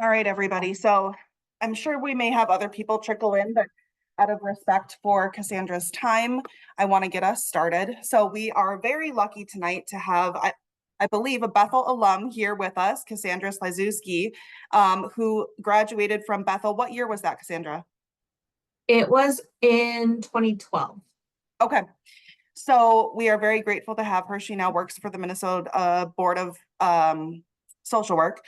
All right, everybody. So I'm sure we may have other people trickle in, but out of respect for Cassandra's time, I want to get us started. So we are very lucky tonight to have, I believe, a Bethel alum here with us, Cassandra Slazewski, who graduated from Bethel. What year was that, Cassandra? It was in 2012. Okay. So we are very grateful to have her. She now works for the Minnesota Board of Social Work.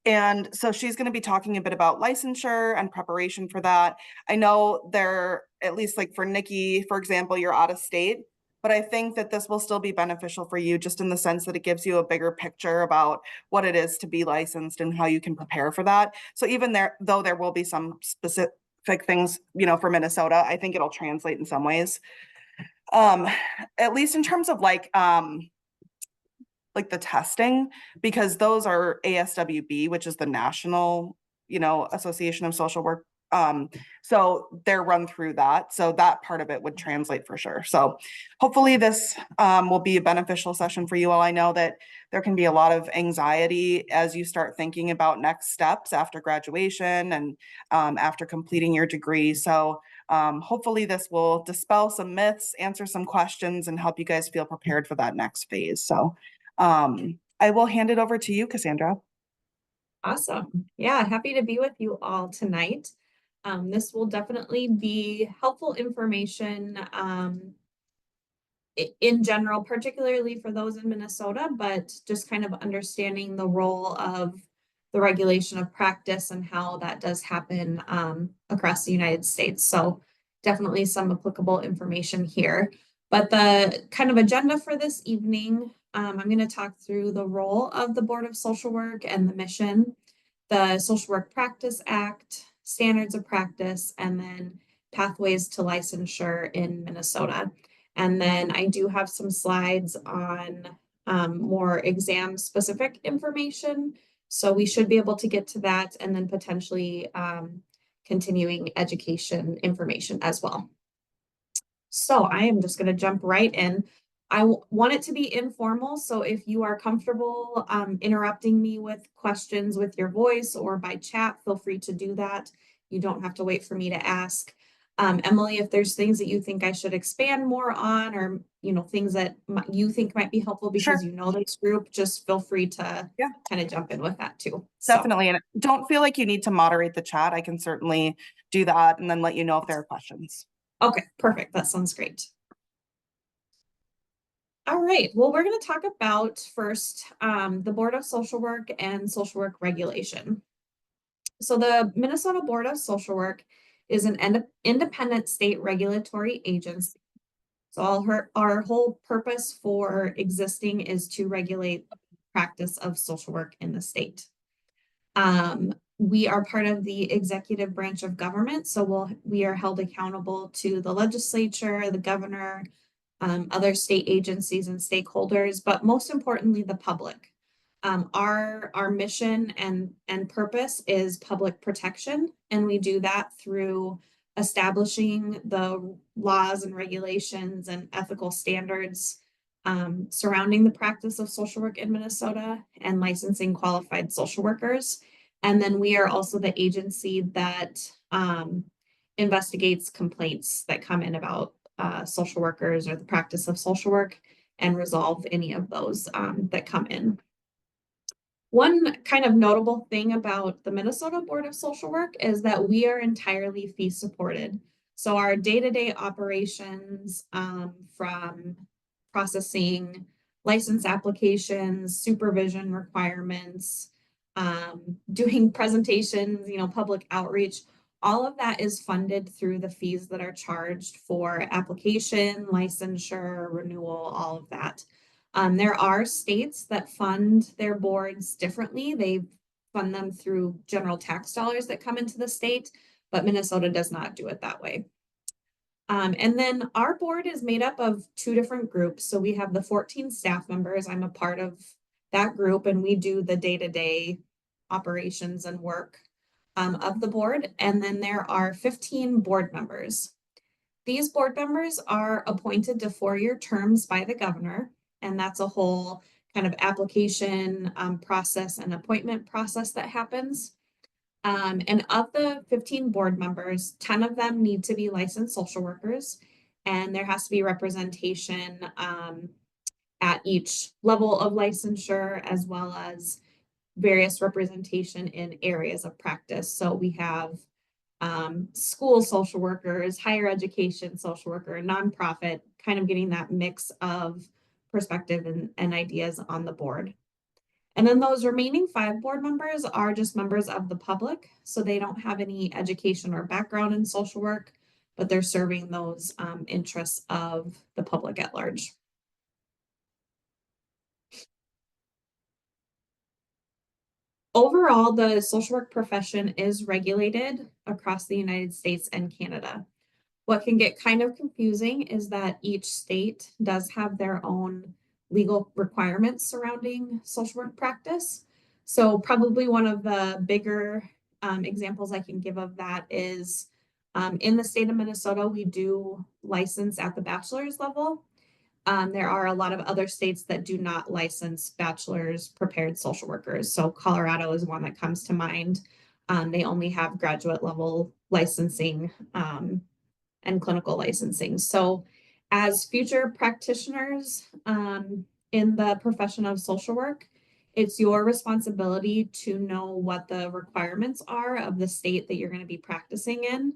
And so she's going to be talking a bit about licensure and preparation for that. I know there, at least like for Nikki, for example, you're out of state, but I think that this will still be beneficial for you just in the sense that it gives you a bigger picture about what it is to be licensed and how you can prepare for that. So even there, though there will be some specific things, for Minnesota, I think it'll translate in some ways. Um, at least in terms of like the testing, because those are ASWB, which is the National, Association of Social Work. So they're run through that. So that part of it would translate for sure. So hopefully this will be a beneficial session for you all. I know that there can be a lot of anxiety as you start thinking about next steps after graduation and after completing your degree. So hopefully this will dispel some myths, answer some questions, and help you guys feel prepared for that next phase. So I will hand it over to you, Cassandra. Awesome. Yeah, happy to be with you all tonight. This will definitely be helpful information in general, particularly for those in Minnesota, but just kind of understanding the role of the regulation of practice and how that does happen across the United States. So definitely some applicable information here. But the kind of agenda for this evening, I'm going to talk through the role of the Board of Social Work and the mission, the Social Work Practice Act, standards of practice, and then pathways to licensure in Minnesota. And then I do have some slides on more exam specific information. So we should be able to get to that and then potentially continuing education information as well. So I am just going to jump right in. I want it to be informal. So if you are comfortable interrupting me with questions with your voice or by chat, feel free to do that. You don't have to wait for me to ask. Emily, if there's things that you think I should expand more on or, things that you think might be helpful Sure. because you know this group, just feel free to Yeah, kind of jump in with that too. So, definitely. And don't feel like you need to moderate the chat. I can certainly do that and then let you know if there are questions. okay, perfect. That sounds great. All right, well, we're going to talk about first the Board of Social Work and social work regulation. So the Minnesota Board of Social Work is an independent state regulatory agency. So our whole purpose for existing is to regulate practice of social work in the state. We are part of the executive branch of government, so we are held accountable to the legislature, the governor, other state agencies and stakeholders, but most importantly, the public. Our mission and purpose is public protection, and we do that through establishing the laws and regulations and ethical standards surrounding the practice of social work in Minnesota and licensing qualified social workers. And then we are also the agency that investigates complaints that come in about social workers or the practice of social work and resolve any of those that come in. One kind of notable thing about the Minnesota Board of Social Work is that we are entirely fee supported. So our day-to-day operations from processing license applications, supervision requirements, doing presentations, public outreach, all of that is funded through the fees that are charged for application, licensure, renewal, all of that. There are states that fund their boards differently. They fund them through general tax dollars that come into the state, but Minnesota does not do it that way. And then our board is made up of two different groups. So we have the 14 staff members. I'm a part of that group, and we do the day-to-day operations and work of the board. And then there are 15 board members. These board members are appointed to 4-year terms by the governor, and that's a whole kind of application process and appointment process that happens. And of the 15 board members, 10 of them need to be licensed social workers, and there has to be representation at each level of licensure, as well as various representation in areas of practice. So we have school social workers, higher education social worker, nonprofit, kind of getting that mix of perspective and ideas on the board. And then those remaining 5 board members are just members of the public. So they don't have any education or background in social work, but they're serving those interests of the public at large. Overall, the social work profession is regulated across the United States and Canada. What can get kind of confusing is that each state does have their own legal requirements surrounding social work practice. So probably one of the bigger examples I can give of that is in the state of Minnesota, we do license at the bachelor's level. There are a lot of other states that do not license bachelor's prepared social workers. So Colorado is one that comes to mind. They only have graduate level licensing and clinical licensing. So as future practitioners in the profession of social work, it's your responsibility to know what the requirements are of the state that you're going to be practicing in,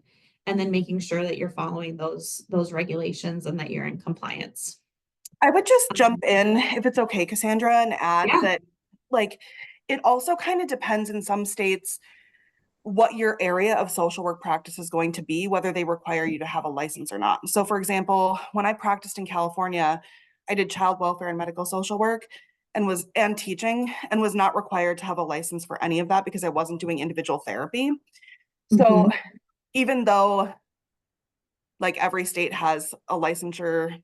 and then making sure that you're following those regulations and that you're in compliance. I would just jump in if it's okay, Cassandra, and add Yeah. that like it also kind of depends in some states what your area of social work practice is going to be, whether they require you to have a license or not. So for example, when I practiced in California, I did child welfare and medical social work and teaching and was not required to have a license for any of that because I wasn't doing individual therapy. So Mhm. even though like every state has a licensure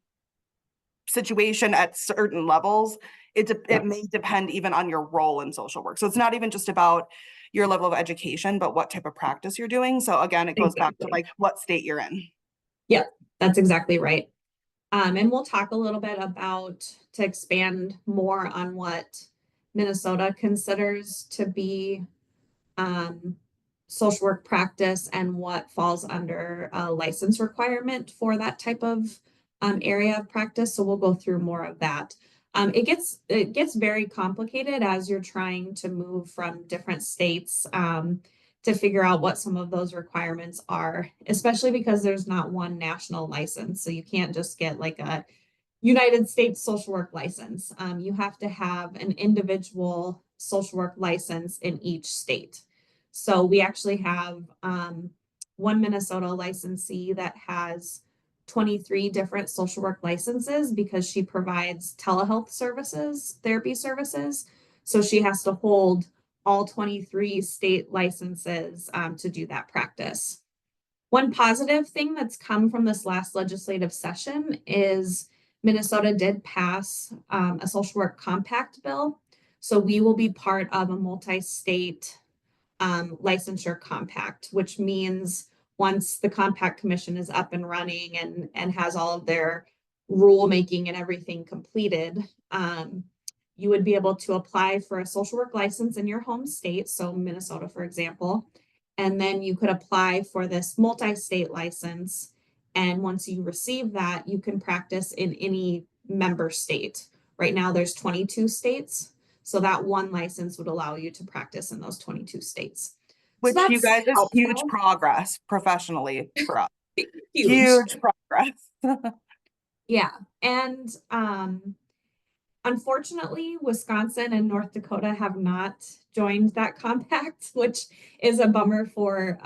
situation at certain levels, it may depend even on your role in social work. So it's not even just about your level of education, but what type of practice you're doing. So again, it goes back to Exactly. like what state you're in. Yep, that's exactly right. And we'll talk a little bit about to expand more on what Minnesota considers to be um, social work practice and what falls under a license requirement for that type of area of practice. So we'll go through more of that. It gets very complicated as you're trying to move from different states to figure out what some of those requirements are, especially because there's not one national license. So you can't just get like a United States social work license. You have to have an individual social work license in each state. So we actually have one Minnesota licensee that has 23 different social work licenses because she provides telehealth services, therapy services. So she has to hold all 23 state licenses to do that practice. One positive thing that's come from this last legislative session is Minnesota did pass a social work compact bill. So we will be part of a multi-state licensure compact, which means once the compact commission is up and running and has all of their rulemaking and everything completed, you would be able to apply for a social work license in your home state, so Minnesota, for example, and then you could apply for this multi-state license. And once you receive that, you can practice in any member state. Right now, there's 22 states. So that one license would allow you to practice in those 22 states. So Which you that's guys is huge helpful. progress professionally for us. Huge. Huge progress. Yeah. And unfortunately, Wisconsin and North Dakota have not joined that compact, which is a bummer for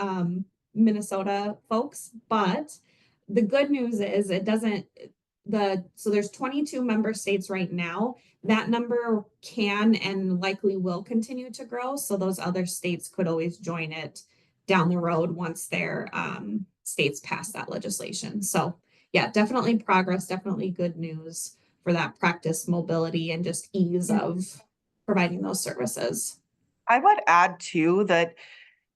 Minnesota folks. But the good news is it doesn't so there's 22 member states right now. That number can and likely will continue to grow. So those other states could always join it down the road once their states pass that legislation. So yeah, definitely progress, definitely good news for that practice mobility and just ease of providing those services. I would add too that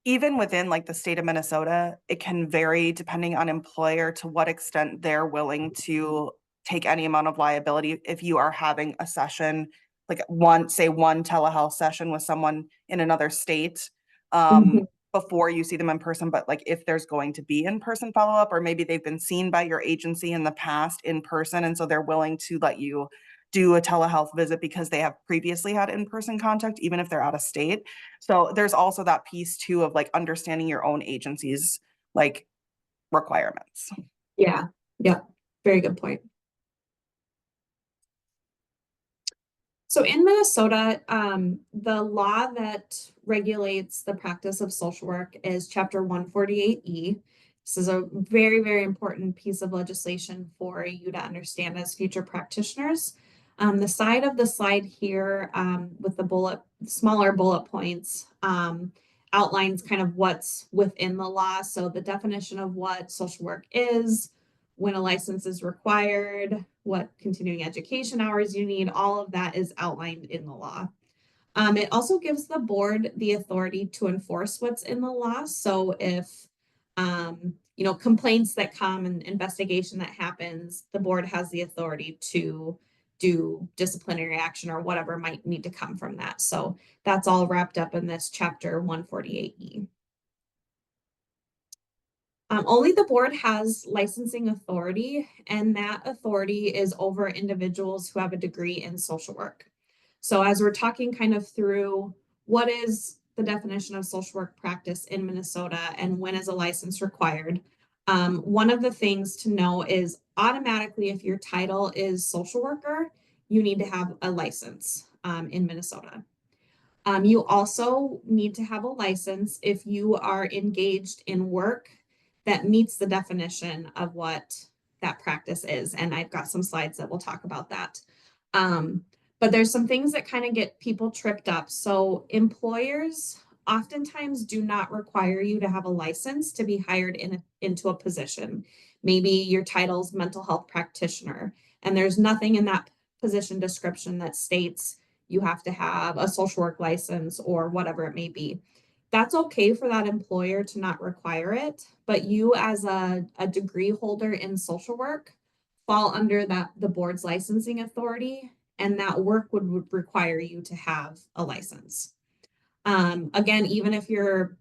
even within like the state of Minnesota, it can vary depending on employer to what extent they're willing to take any amount of liability if you are having a session, like one telehealth session with someone in another state, Mhm. before you see them in person, but like if there's going to be in-person follow-up, or maybe they've been seen by your agency in the past in person, and so they're willing to let you do a telehealth visit because they have previously had in-person contact, even if they're out of state. So there's also that piece too of like understanding your own agency's like requirements. Yeah, yeah, very good point. So in Minnesota, the law that regulates the practice of social work is Chapter 148E. This is a very, very important piece of legislation for you to understand as future practitioners. The side of the slide here with the smaller bullet points outlines kind of what's within the law. So the definition of what social work is, when a license is required, what continuing education hours you need, all of that is outlined in the law. It also gives the board the authority to enforce what's in the law. So if, complaints that come and investigation that happens, the board has the authority to do disciplinary action or whatever might need to come from that. So that's all wrapped up in this Chapter 148E. Only the board has licensing authority, and that authority is over individuals who have a degree in social work. So as we're talking kind of through what is the definition of social work practice in Minnesota and when is a license required, one of the things to know is automatically if your title is social worker, you need to have a license in Minnesota. You also need to have a license if you are engaged in work that meets the definition of what that practice is. And I've got some slides that will talk about that. But there's some things that kind of get people tripped up. So employers oftentimes do not require you to have a license to be hired into a position. Maybe your title's mental health practitioner, and there's nothing in that position description that states you have to have a social work license or whatever it may be. That's okay for that employer to not require it, but you as a degree holder in social work fall under the board's licensing authority, and that work would require you to have a license. Again, even if your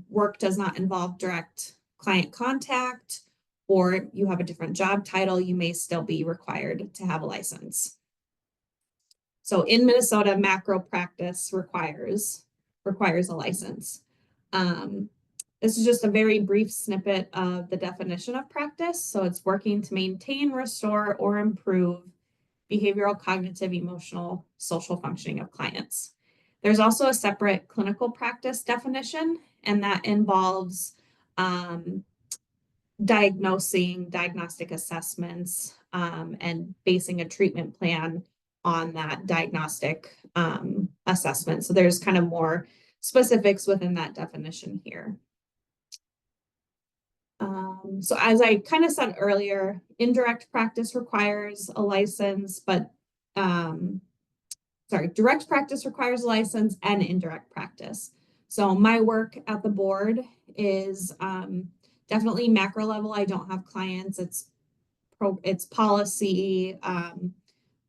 work does not involve direct client contact or you have a different job title, you may still be required to have a license. So in Minnesota, macro practice requires a license. This is just a very brief snippet of the definition of practice. So it's working to maintain, restore, or improve behavioral, cognitive, emotional, social functioning of clients. There's also a separate clinical practice definition, and that involves diagnostic assessments, and basing a treatment plan on that diagnostic assessment. So there's kind of more specifics within that definition here. So as I kind of said earlier, indirect practice requires a license, but direct practice requires a license and indirect practice. So my work at the board is definitely macro level. I don't have clients. It's policy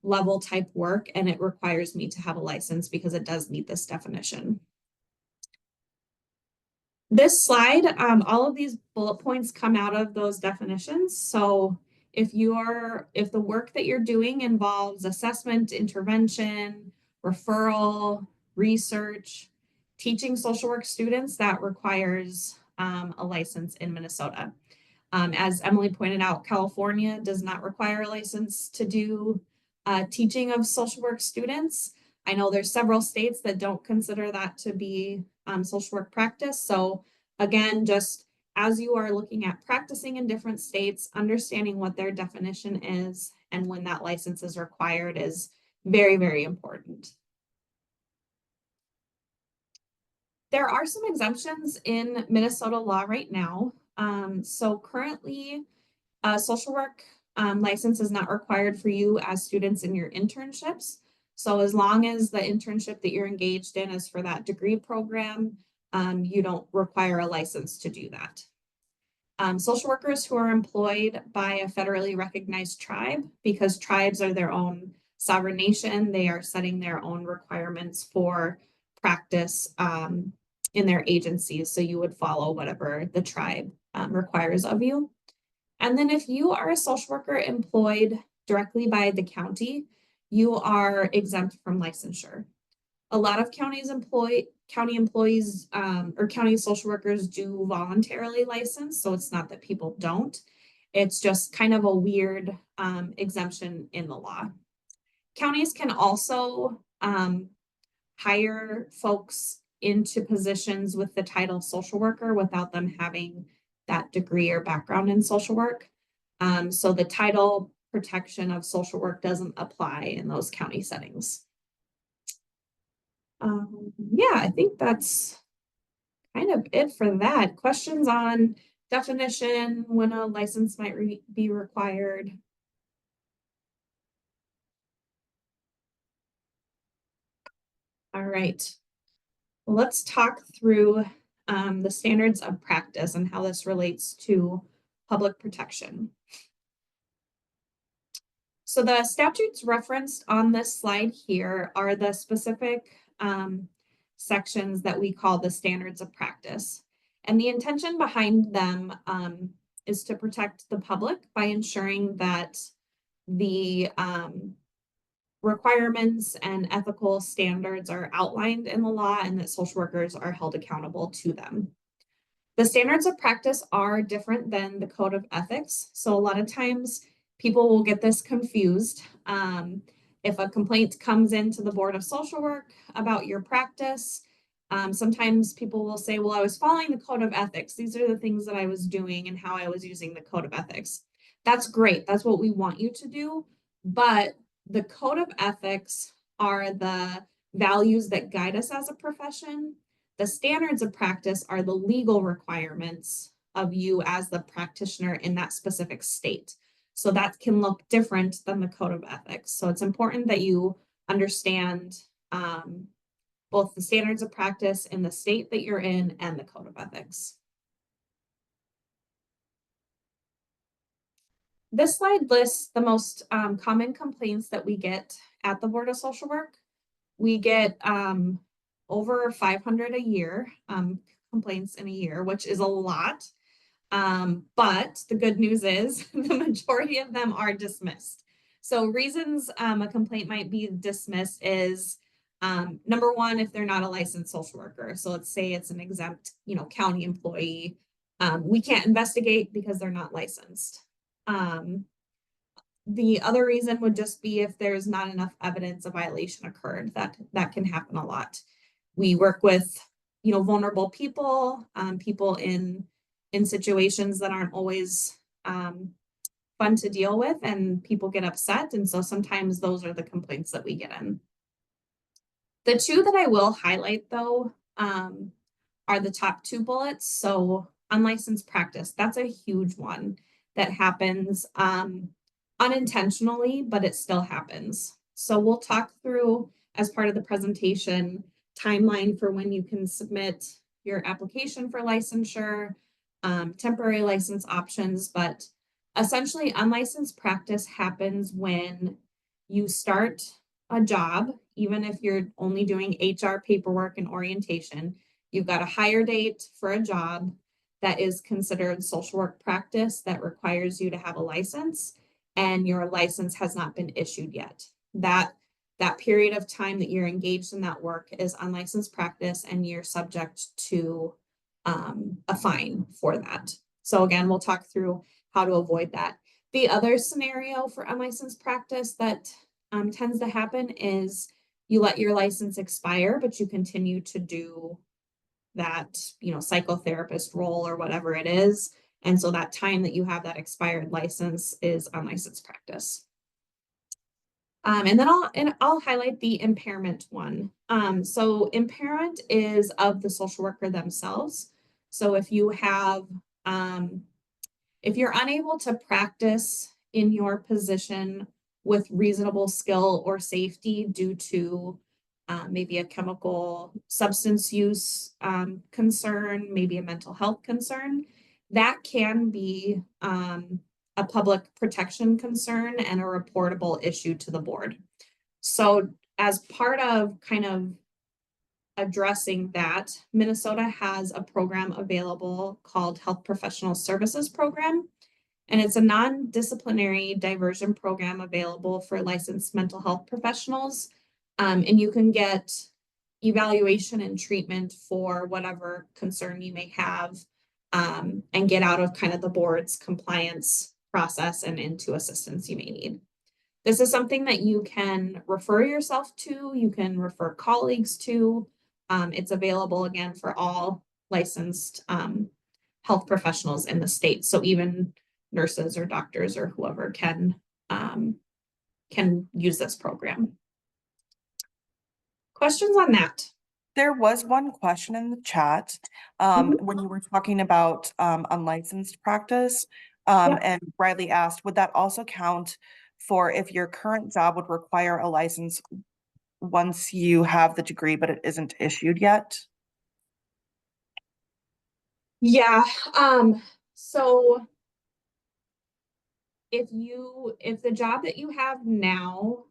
level type work, and it requires me to have a license because it does meet this definition. This slide, all of these bullet points come out of those definitions. So if the work that you're doing involves assessment, intervention, referral, research, teaching social work students, that requires a license in Minnesota. As Emily pointed out, California does not require a license to do teaching of social work students. I know there's several states that don't consider that to be social work practice. So again, just as you are looking at practicing in different states, understanding what their definition is and when that license is required is very, very important. There are some exemptions in Minnesota law right now. So currently, a social work license is not required for you as students in your internships. So as long as the internship that you're engaged in is for that degree program, you don't require a license to do that. Social workers who are employed by a federally recognized tribe, because tribes are their own sovereign nation, they are setting their own requirements for practice in their agencies. So you would follow whatever the tribe requires of you. And then if you are a social worker employed directly by the county, you are exempt from licensure. A lot of county employees or county social workers do voluntarily license, so it's not that people don't. It's just kind of a weird exemption in the law. Counties can also hire folks into positions with the title social worker without them having that degree or background in social work. So the title protection of social work doesn't apply in those county settings. Yeah, I think that's kind of it for that. Questions on definition, when a license might be required? All right. Well, let's talk through the standards of practice and how this relates to public protection. So the statutes referenced on this slide here are the specific sections that we call the standards of practice. And the intention behind them is to protect the public by ensuring that the requirements and ethical standards are outlined in the law and that social workers are held accountable to them. The standards of practice are different than the code of ethics. So a lot of times people will get this confused. If a complaint comes into the Board of Social Work about your practice, sometimes people will say, well, I was following the code of ethics. These are the things that I was doing and how I was using the code of ethics. That's great. That's what we want you to do. But the code of ethics are the values that guide us as a profession. The standards of practice are the legal requirements of you as the practitioner in that specific state. So that can look different than the code of ethics. So it's important that you understand both the standards of practice in the state that you're in and the code of ethics. This slide lists the most common complaints that we get at the Board of Social Work. We get over 500 a year, complaints in a year, which is a lot. But the good news is the majority of them are dismissed. So reasons a complaint might be dismissed is number one, if they're not a licensed social worker. So let's say it's an exempt, county employee. We can't investigate because they're not licensed. The other reason would just be if there's not enough evidence a violation occurred. That can happen a lot. We work with, vulnerable people, people in situations that aren't always fun to deal with, and people get upset. And so sometimes those are the complaints that we get in. The two that I will highlight though are the top two bullets. So unlicensed practice, that's a huge one that happens unintentionally, but it still happens. So we'll talk through, as part of the presentation, timeline for when you can submit your application for licensure, temporary license options, but essentially unlicensed practice happens when you start a job, even if you're only doing HR paperwork and orientation, you've got a hire date for a job that is considered social work practice that requires you to have a license, and your license has not been issued yet. That period of time that you're engaged in that work is unlicensed practice, and you're subject to a fine for that. So again, we'll talk through how to avoid that. The other scenario for unlicensed practice that tends to happen is you let your license expire, but you continue to do that, psychotherapist role or whatever it is. And so that time that you have that expired license is unlicensed practice. And then I'll highlight the impairment one. So impairment is of the social worker themselves. So if you have, if you're unable to practice in your position with reasonable skill or safety due to maybe a chemical substance use concern, maybe a mental health concern, that can be a public protection concern and a reportable issue to the board. So as part of kind of addressing that, Minnesota has a program available called Health Professional Services Program. And it's a non-disciplinary diversion program available for licensed mental health professionals. And you can get evaluation and treatment for whatever concern you may have, and get out of kind of the board's compliance process and into assistance you may need. This is something that you can refer yourself to, you can refer colleagues to. It's available again for all licensed health professionals in the state. So even nurses or doctors or whoever can use this program. Questions on that? There was one question in the chat, when you were talking about, unlicensed practice. Yep. And Bradley asked, would that also count for if your current job would require a license once you have the degree, but it isn't issued yet? Yeah, so if the job that you have now,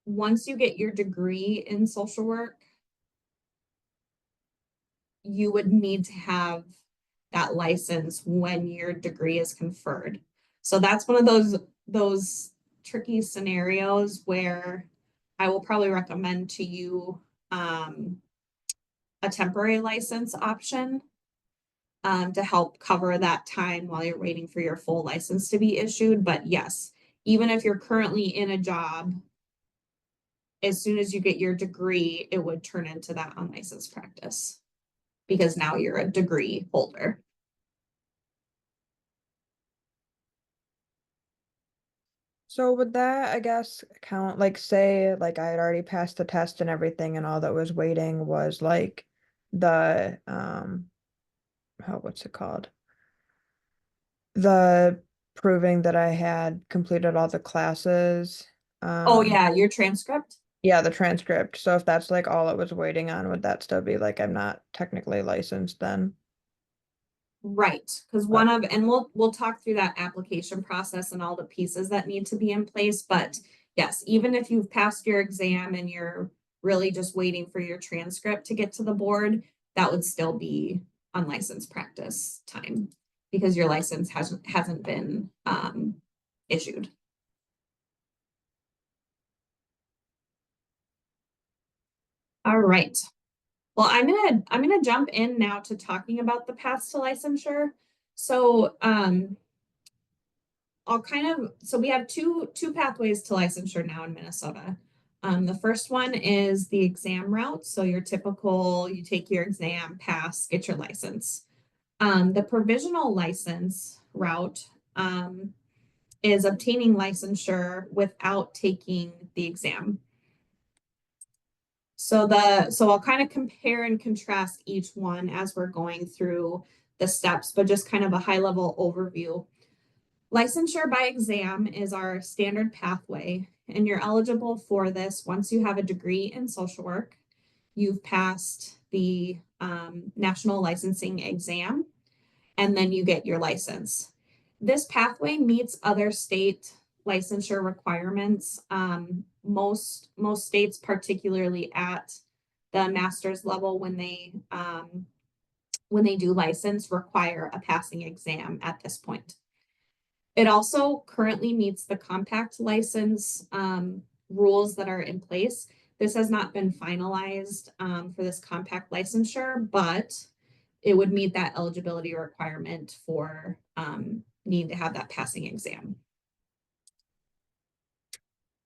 once you get your degree in social work, you would need to have that license when your degree is conferred. So that's one of those tricky scenarios where I will probably recommend to you a temporary license option to help cover that time while you're waiting for your full license to be issued. But yes, even if you're currently in a job, as soon as you get your degree, it would turn into that unlicensed practice because now you're a degree holder. So would that, I guess, count, like, say, like I had already passed the test and everything and all that was waiting was like the, what's it called? The proving that I had completed all the classes. Oh yeah, your transcript? Yeah, the transcript. So if that's like all it was waiting on, would that still be like I'm not technically licensed then? Right, because and we'll talk through that application process and all the pieces that need to be in place. But yes, even if you've passed your exam and you're really just waiting for your transcript to get to the board, that would still be unlicensed practice time because your license hasn't been issued. All right. Well, I'm gonna jump in now to talking about the paths to licensure. So so we have two pathways to licensure now in Minnesota. The first one is the exam route. So your typical, you take your exam, pass, get your license. The provisional license route is obtaining licensure without taking the exam. So I'll kind of compare and contrast each one as we're going through the steps, but just kind of a high level overview. Licensure by exam is our standard pathway, and you're eligible for this once you have a degree in social work, you've passed the national licensing exam, and then you get your license. This pathway meets other state licensure requirements. Most states, particularly at the master's level, when they do license, require a passing exam at this point. It also currently meets the compact license rules that are in place. This has not been finalized for this compact licensure, but it would meet that eligibility requirement for needing to have that passing exam.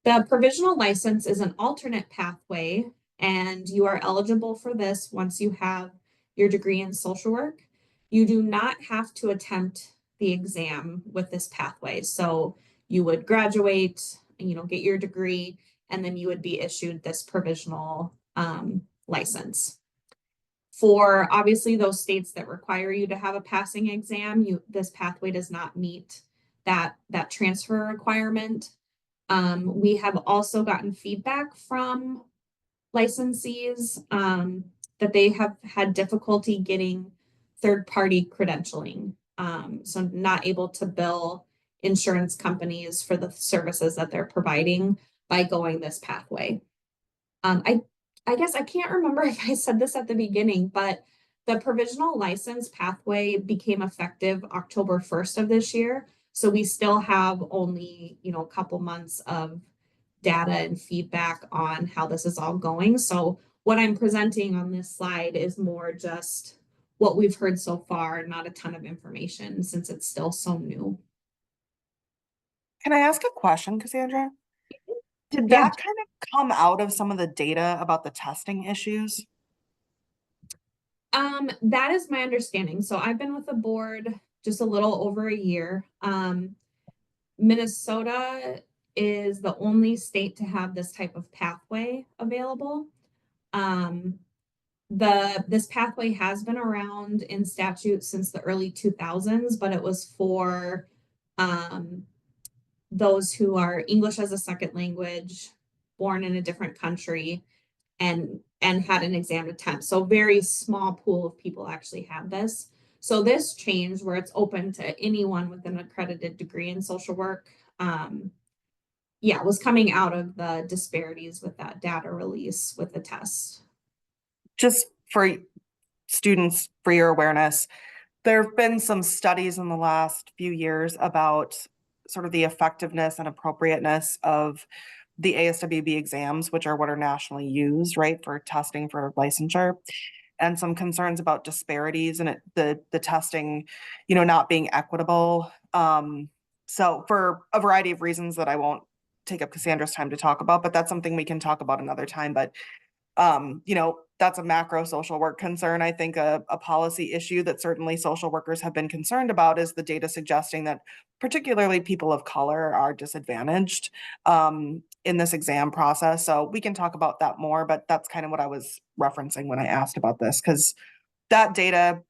The provisional license is an alternate pathway, and you are eligible for this once you have your degree in social work. You do not have to attempt the exam with this pathway. So you would graduate, get your degree, and then you would be issued this provisional license. For obviously those states that require you to have a passing exam, this pathway does not meet that transfer requirement. We have also gotten feedback from licensees that they have had difficulty getting third-party credentialing. So not able to bill insurance companies for the services that they're providing by going this pathway. I I guess I can't remember if I said this at the beginning, but the provisional license pathway became effective October 1st of this year. So we still have only, a couple months of data and feedback on how this is all going. So what I'm presenting on this slide is more just what we've heard so far, not a ton of information since it's still so new. Can I ask a question, Cassandra? Did Yeah. that kind of come out of some of the data about the testing issues? That is my understanding. So I've been with the board just a little over a year. Minnesota is the only state to have this type of pathway available. This pathway has been around in statute since the early 2000s, but it was for those who are English as a second language, born in a different country, and had an exam attempt. So very small pool of people actually have this. So this changed where it's open to anyone with an accredited degree in social work. Was coming out of the disparities with that data release with the test. Just for students, for your awareness, there have been some studies in the last few years about sort of the effectiveness and appropriateness of the ASWB exams, which are what are nationally used, right, for testing for licensure, and some concerns about disparities and the testing, not being equitable. So for a variety of reasons that I won't take up Cassandra's time to talk about, but that's something we can talk about another time. But that's a macro social work concern. I think a policy issue that certainly social workers have been concerned about is the data suggesting that particularly people of color are disadvantaged in this exam process. So we can talk about that more, but that's kind of what I was referencing when I asked about this, because that data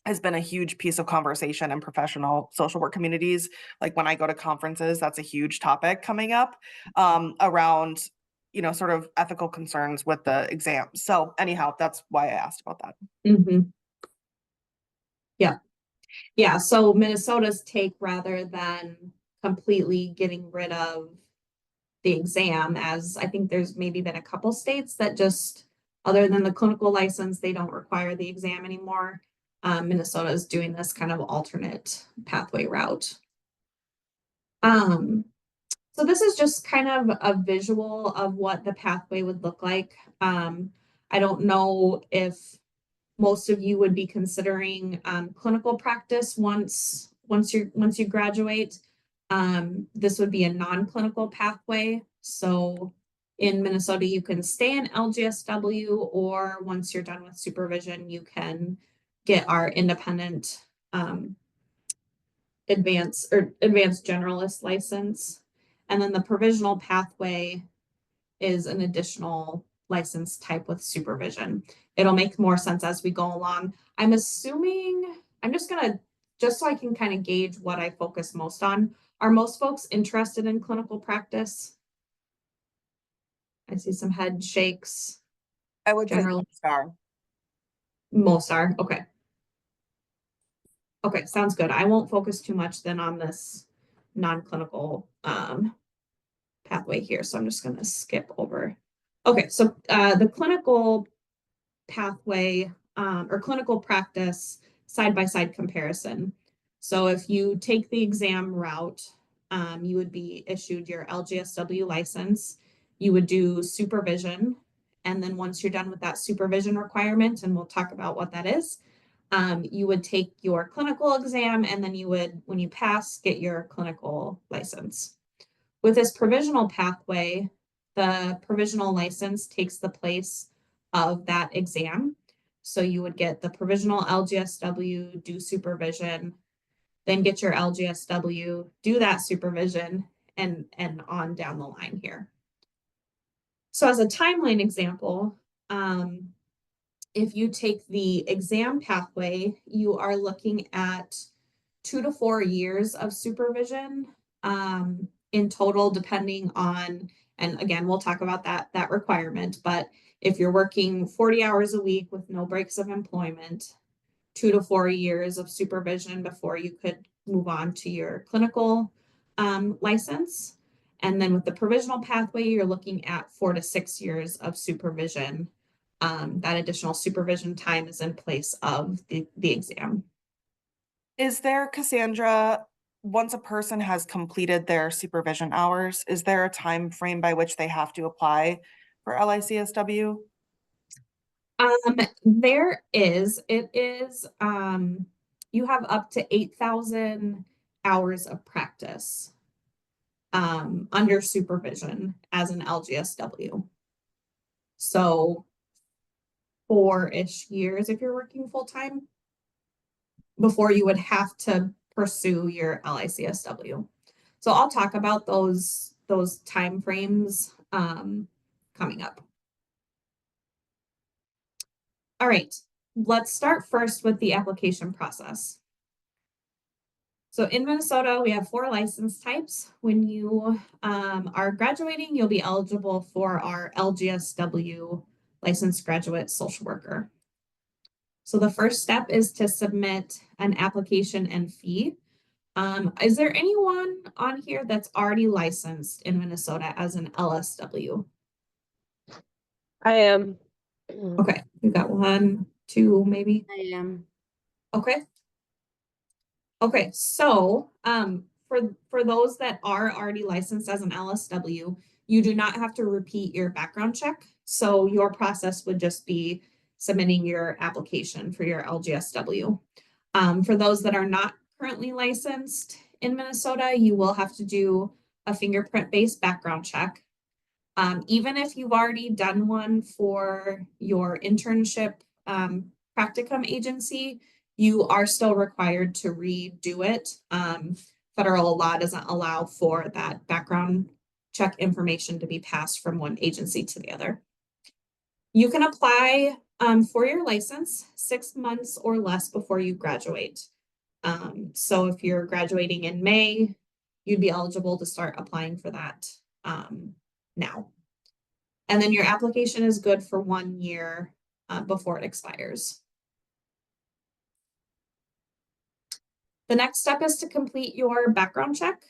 has been a huge piece of conversation in professional social work communities. Like when I go to conferences, that's a huge topic coming up around sort of ethical concerns with the exam. So anyhow, that's why I asked about that. Mm-hmm. Yeah. So Minnesota's take, rather than completely getting rid of the exam, as I think there's maybe been a couple states that just, other than the clinical license, they don't require the exam anymore. Minnesota is doing this kind of alternate pathway route. So this is just kind of a visual of what the pathway would look like. I don't know if most of you would be considering clinical practice once you graduate. This would be a non-clinical pathway. So in Minnesota, you can stay in LGSW, or once you're done with supervision, you can get our independent advanced generalist license. And then the provisional pathway is an additional license type with supervision. It'll make more sense as we go along. I'm assuming, just so I can kind of gauge what I focus most on. Are most folks interested in clinical practice? I see some head shakes. I would say Generally, most are. Okay. Okay, sounds good. I won't focus too much then on this non-clinical pathway here. So I'm just going to skip over. Okay, so the clinical pathway or clinical practice side-by-side comparison. So if you take the exam route, you would be issued your LGSW license. You would do supervision. And then once you're done with that supervision requirement, and we'll talk about what that is, you would take your clinical exam, and then you would, when you pass, get your clinical license. With this provisional pathway, the provisional license takes the place of that exam. So you would get the provisional LGSW, do supervision, then get your LGSW, do that supervision, and on down the line here. So as a timeline example, if you take the exam pathway, you are looking at 2 to 4 years of supervision in total, depending on, and again, we'll talk about that requirement, but if you're working 40 hours a week with no breaks of employment, 2 to 4 years of supervision before you could move on to your clinical license. And then with the provisional pathway, you're looking at 4 to 6 years of supervision. That additional supervision time is in place of the exam. Is there, Cassandra, once a person has completed their supervision hours, is there a time frame by which they have to apply for LICSW? There is, you have up to 8,000 hours of practice under supervision as an LGSW. So 4-ish years if you're working full-time before you would have to pursue your LICSW. So I'll talk about those timeframes coming up. All right, let's start first with the application process. So in Minnesota, we have 4 license types. When you are graduating, you'll be eligible for our LGSW licensed graduate social worker. So the first step is to submit an application and fee. Is there anyone on here that's already licensed in Minnesota as an LSW? I am. Okay, we've got 1, 2, maybe. I am. Okay. Okay, so for those that are already licensed as an LSW, you do not have to repeat your background check. So your process would just be submitting your application for your LGSW. For those that are not currently licensed in Minnesota, you will have to do a fingerprint-based background check. Even if you've already done one for your internship practicum agency, you are still required to redo it. Federal law doesn't allow for that background check information to be passed from one agency to the other. You can apply for your license 6 months or less before you graduate. So if you're graduating in May, you'd be eligible to start applying for that now. And then your application is good for 1 year before it expires. The next step is to complete your background check.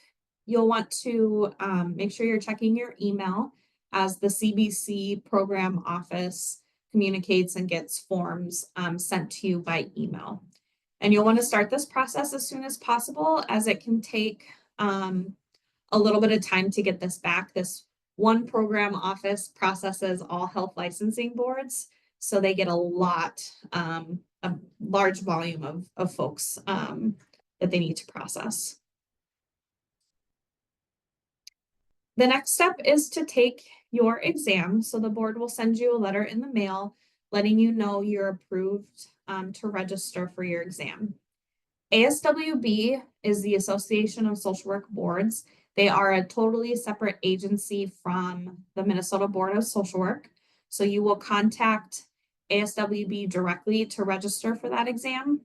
You'll want to make sure you're checking your email as the CBC program office communicates and gets forms sent to you by email. And you'll want to start this process as soon as possible, as it can take a little bit of time to get this back. This one program office processes all health licensing boards, so they get a large volume of folks that they need to process. The next step is to take your exam. So the board will send you a letter in the mail letting you know you're approved to register for your exam. ASWB is the Association of Social Work Boards. They are a totally separate agency from the Minnesota Board of Social Work. So you will contact ASWB directly to register for that exam.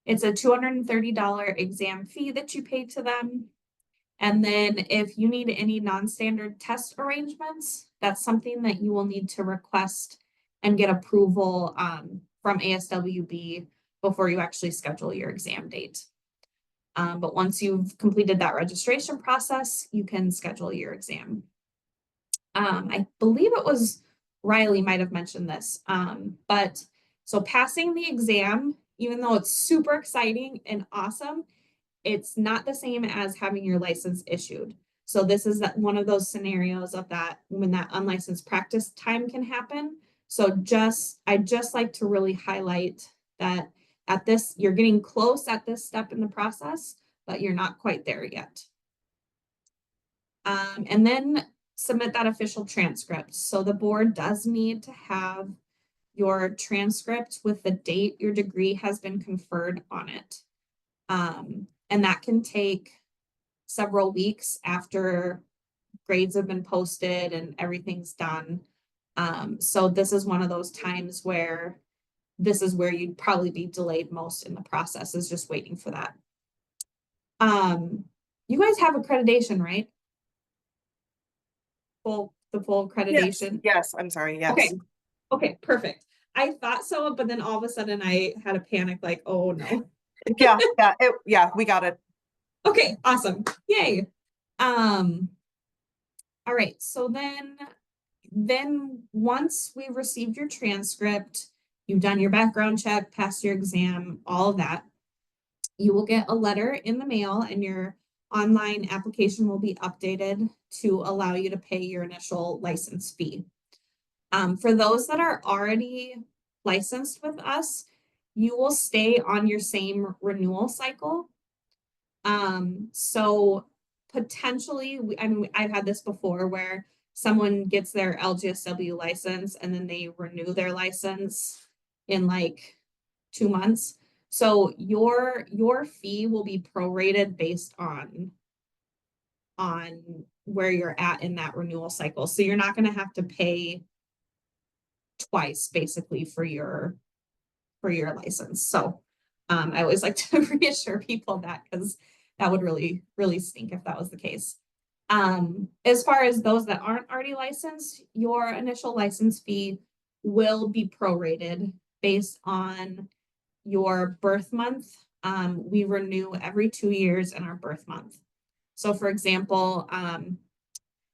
It's a $230 exam fee that you pay to them. And then if you need any non-standard test arrangements, that's something that you will need to request and get approval from ASWB before you actually schedule your exam date. But once you've completed that registration process, you can schedule your exam. I believe it was Riley might have mentioned this, but so passing the exam, even though it's super exciting and awesome, it's not the same as having your license issued. So this is one of those scenarios of that when that unlicensed practice time can happen. So I just like to really highlight that you're getting close at this step in the process, but you're not quite there yet. And then submit that official transcript. So the board does need to have your transcript with the date your degree has been conferred on it. And that can take several weeks after grades have been posted and everything's done. So this is one of those times where this is where you'd probably be delayed most in the process, is just waiting for that. You guys have accreditation, right? The full accreditation? Yes, I'm sorry, yes. Okay. Okay, perfect. I thought so, but then all of a sudden I had a panic, like, oh no. Yeah, we got it. Okay, awesome. Yay. All right, so then once we've received your transcript, you've done your background check, passed your exam, all of that, you will get a letter in the mail and your online application will be updated to allow you to pay your initial license fee. For those that are already licensed with us, you will stay on your same renewal cycle. So potentially, I mean, I've had this before where someone gets their LGSW license and then they renew their license in like 2 months. So your fee will be prorated based on where you're at in that renewal cycle. So you're not going to have to pay twice basically for your license. So I always like to reassure people that because that would really, really stink if that was the case. As far as those that aren't already licensed, your initial license fee will be prorated based on your birth month. We renew every 2 years in our birth month. So for example,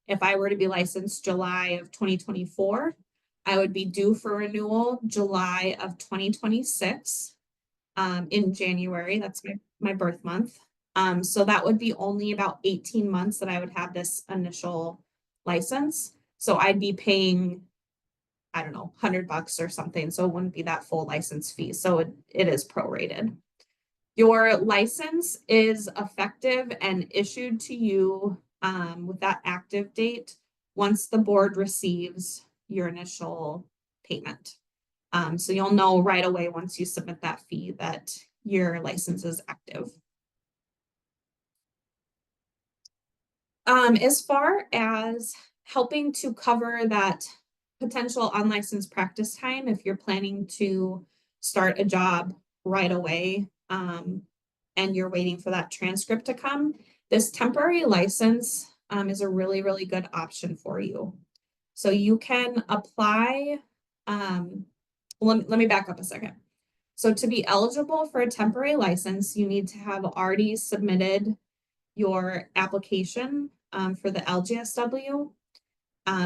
if I were to be licensed July of 2024, I would be due for renewal July of 2026 in January. That's my birth month. So that would be only about 18 months that I would have this initial license. So I'd be paying, I don't know, $100 or something. So it wouldn't be that full license fee. So it is prorated. Your license is effective and issued to you with that active date once the board receives your initial payment. So you'll know right away once you submit that fee that your license is active. As far as helping to cover that potential unlicensed practice time, if you're planning to start a job right away, and you're waiting for that transcript to come, this temporary license is a really, really good option for you. So you can apply, let me back up a second. So to be eligible for a temporary license, you need to have already submitted your application for the LGSW,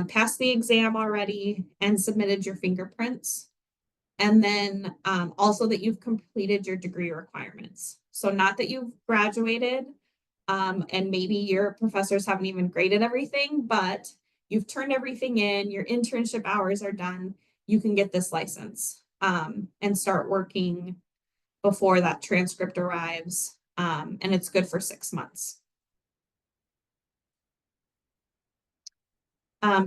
passed the exam already, and submitted your fingerprints. And then also that you've completed your degree requirements. So not that you've graduated and maybe your professors haven't even graded everything, but you've turned everything in, your internship hours are done, you can get this license and start working before that transcript arrives. And it's good for 6 months.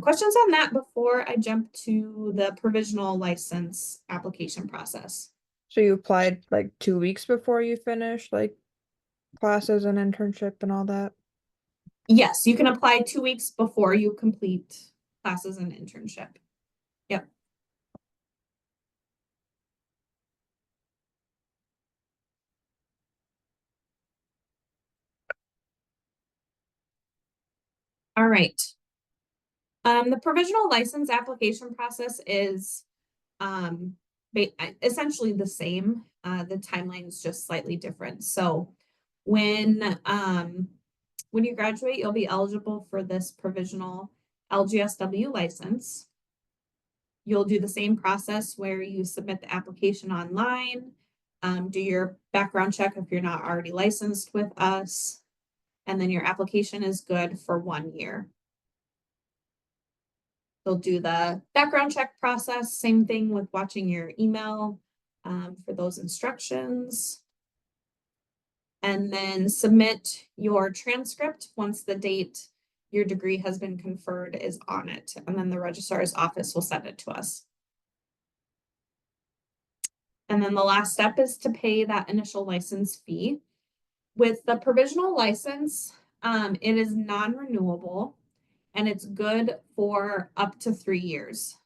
Questions on that before I jump to the provisional license application process? So you applied like 2 weeks before you finished like classes and internship and all that? Yes, you can apply 2 weeks before you complete classes and internship. Yep. All right. The provisional license application process is essentially the same. The timeline is just slightly different. So when you graduate, you'll be eligible for this provisional LGSW license. You'll do the same process where you submit the application online, do your background check if you're not already licensed with us, and then your application is good for 1 year. They'll do the background check process, same thing with watching your email for those instructions. And then submit your transcript once the date your degree has been conferred is on it. And then the registrar's office will send it to us. And then the last step is to pay that initial license fee. With the provisional license, it is non-renewable and it's good for up to 3 years.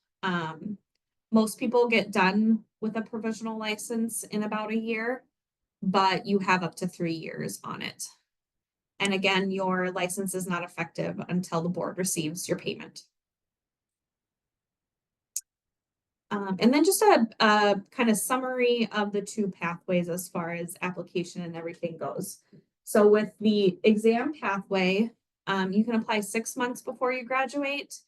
Most people get done with a provisional license in about a year, but you have up to 3 years on it. And again, your license is not effective until the board receives your payment. And then just a kind of summary of the 2 pathways as far as application and everything goes. So with the exam pathway, You can apply 6 months before you graduate,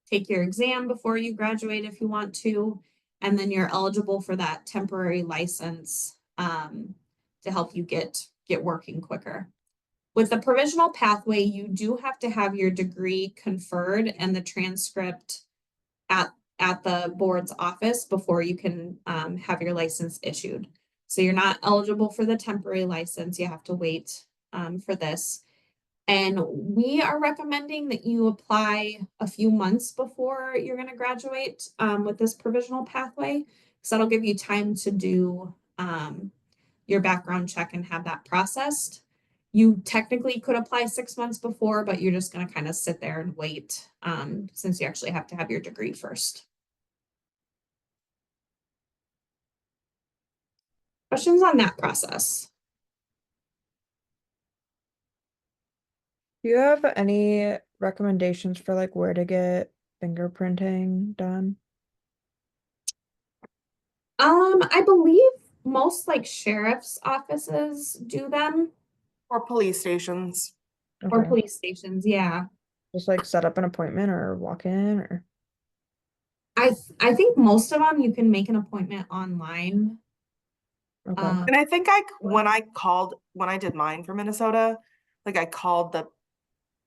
take your exam before you graduate if you want to, and then you're eligible for that temporary license to help you get working quicker. With the provisional pathway, you do have to have your degree conferred and the transcript at the board's office before you can have your license issued. So you're not eligible for the temporary license. You have to wait for this. And we are recommending that you apply a few months before you're going to graduate with this provisional pathway, because that'll give you time to do your background check and have that processed. You technically could apply 6 months before, but you're just going to kind of sit there and wait since you actually have to have your degree first. Questions on that process? Do you have any recommendations for like where to get fingerprinting done? I believe most like sheriff's offices do them, Or police stations. or Okay. police stations. Yeah. Just like set up an appointment or walk in or I think most of them you can make an appointment online. okay. And I think when I did mine for Minnesota, like I called the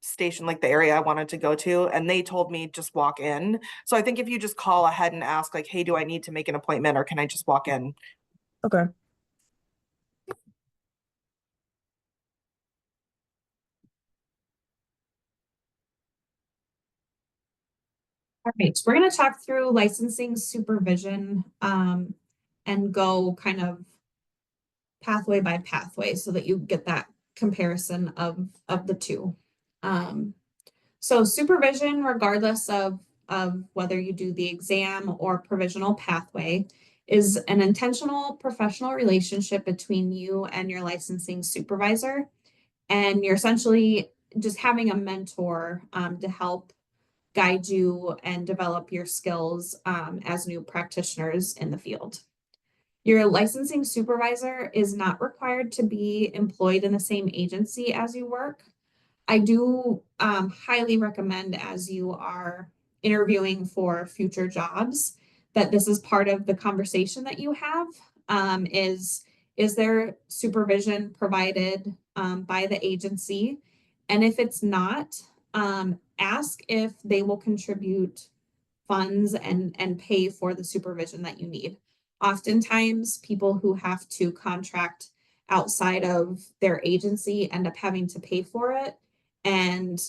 station, like the area I wanted to go to, and they told me just walk in. So I think if you just call ahead and ask like, hey, do I need to make an appointment or can I just walk in? Okay. All right, so we're going to talk through licensing supervision and go kind of pathway by pathway so that you get that comparison of the two. So supervision, regardless of whether you do the exam or provisional pathway, is an intentional professional relationship between you and your licensing supervisor. And you're essentially just having a mentor to help guide you and develop your skills as new practitioners in the field. Your licensing supervisor is not required to be employed in the same agency as you work. I do highly recommend, as you are interviewing for future jobs, that this is part of the conversation that you have. Is there supervision provided by the agency? And if it's not, ask if they will contribute funds and pay for the supervision that you need. Oftentimes, people who have to contract outside of their agency end up having to pay for it. And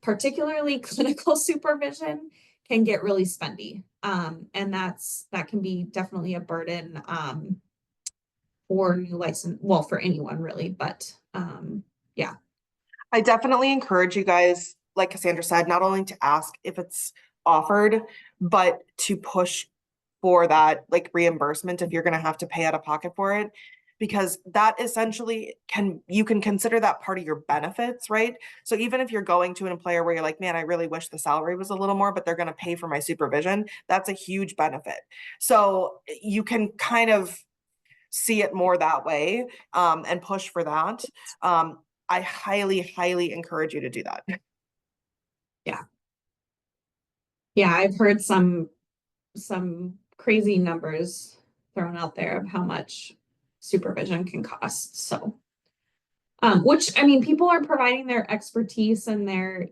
particularly clinical supervision can get really spendy. And that can be definitely a burden for new license, well, for anyone really, but yeah. I definitely encourage you guys, like Cassandra said, not only to ask if it's offered, but to push for that like reimbursement if you're going to have to pay out of pocket for it, because that essentially you can consider that part of your benefits, right? So even if you're going to an employer where you're like, man, I really wish the salary was a little more, but they're going to pay for my supervision, that's a huge benefit. So you can kind of see it more that way and push for that. I highly, highly encourage you to do that. Yeah, I've heard some crazy numbers thrown out there of how much supervision can cost. So, which I mean, people are providing their expertise and their,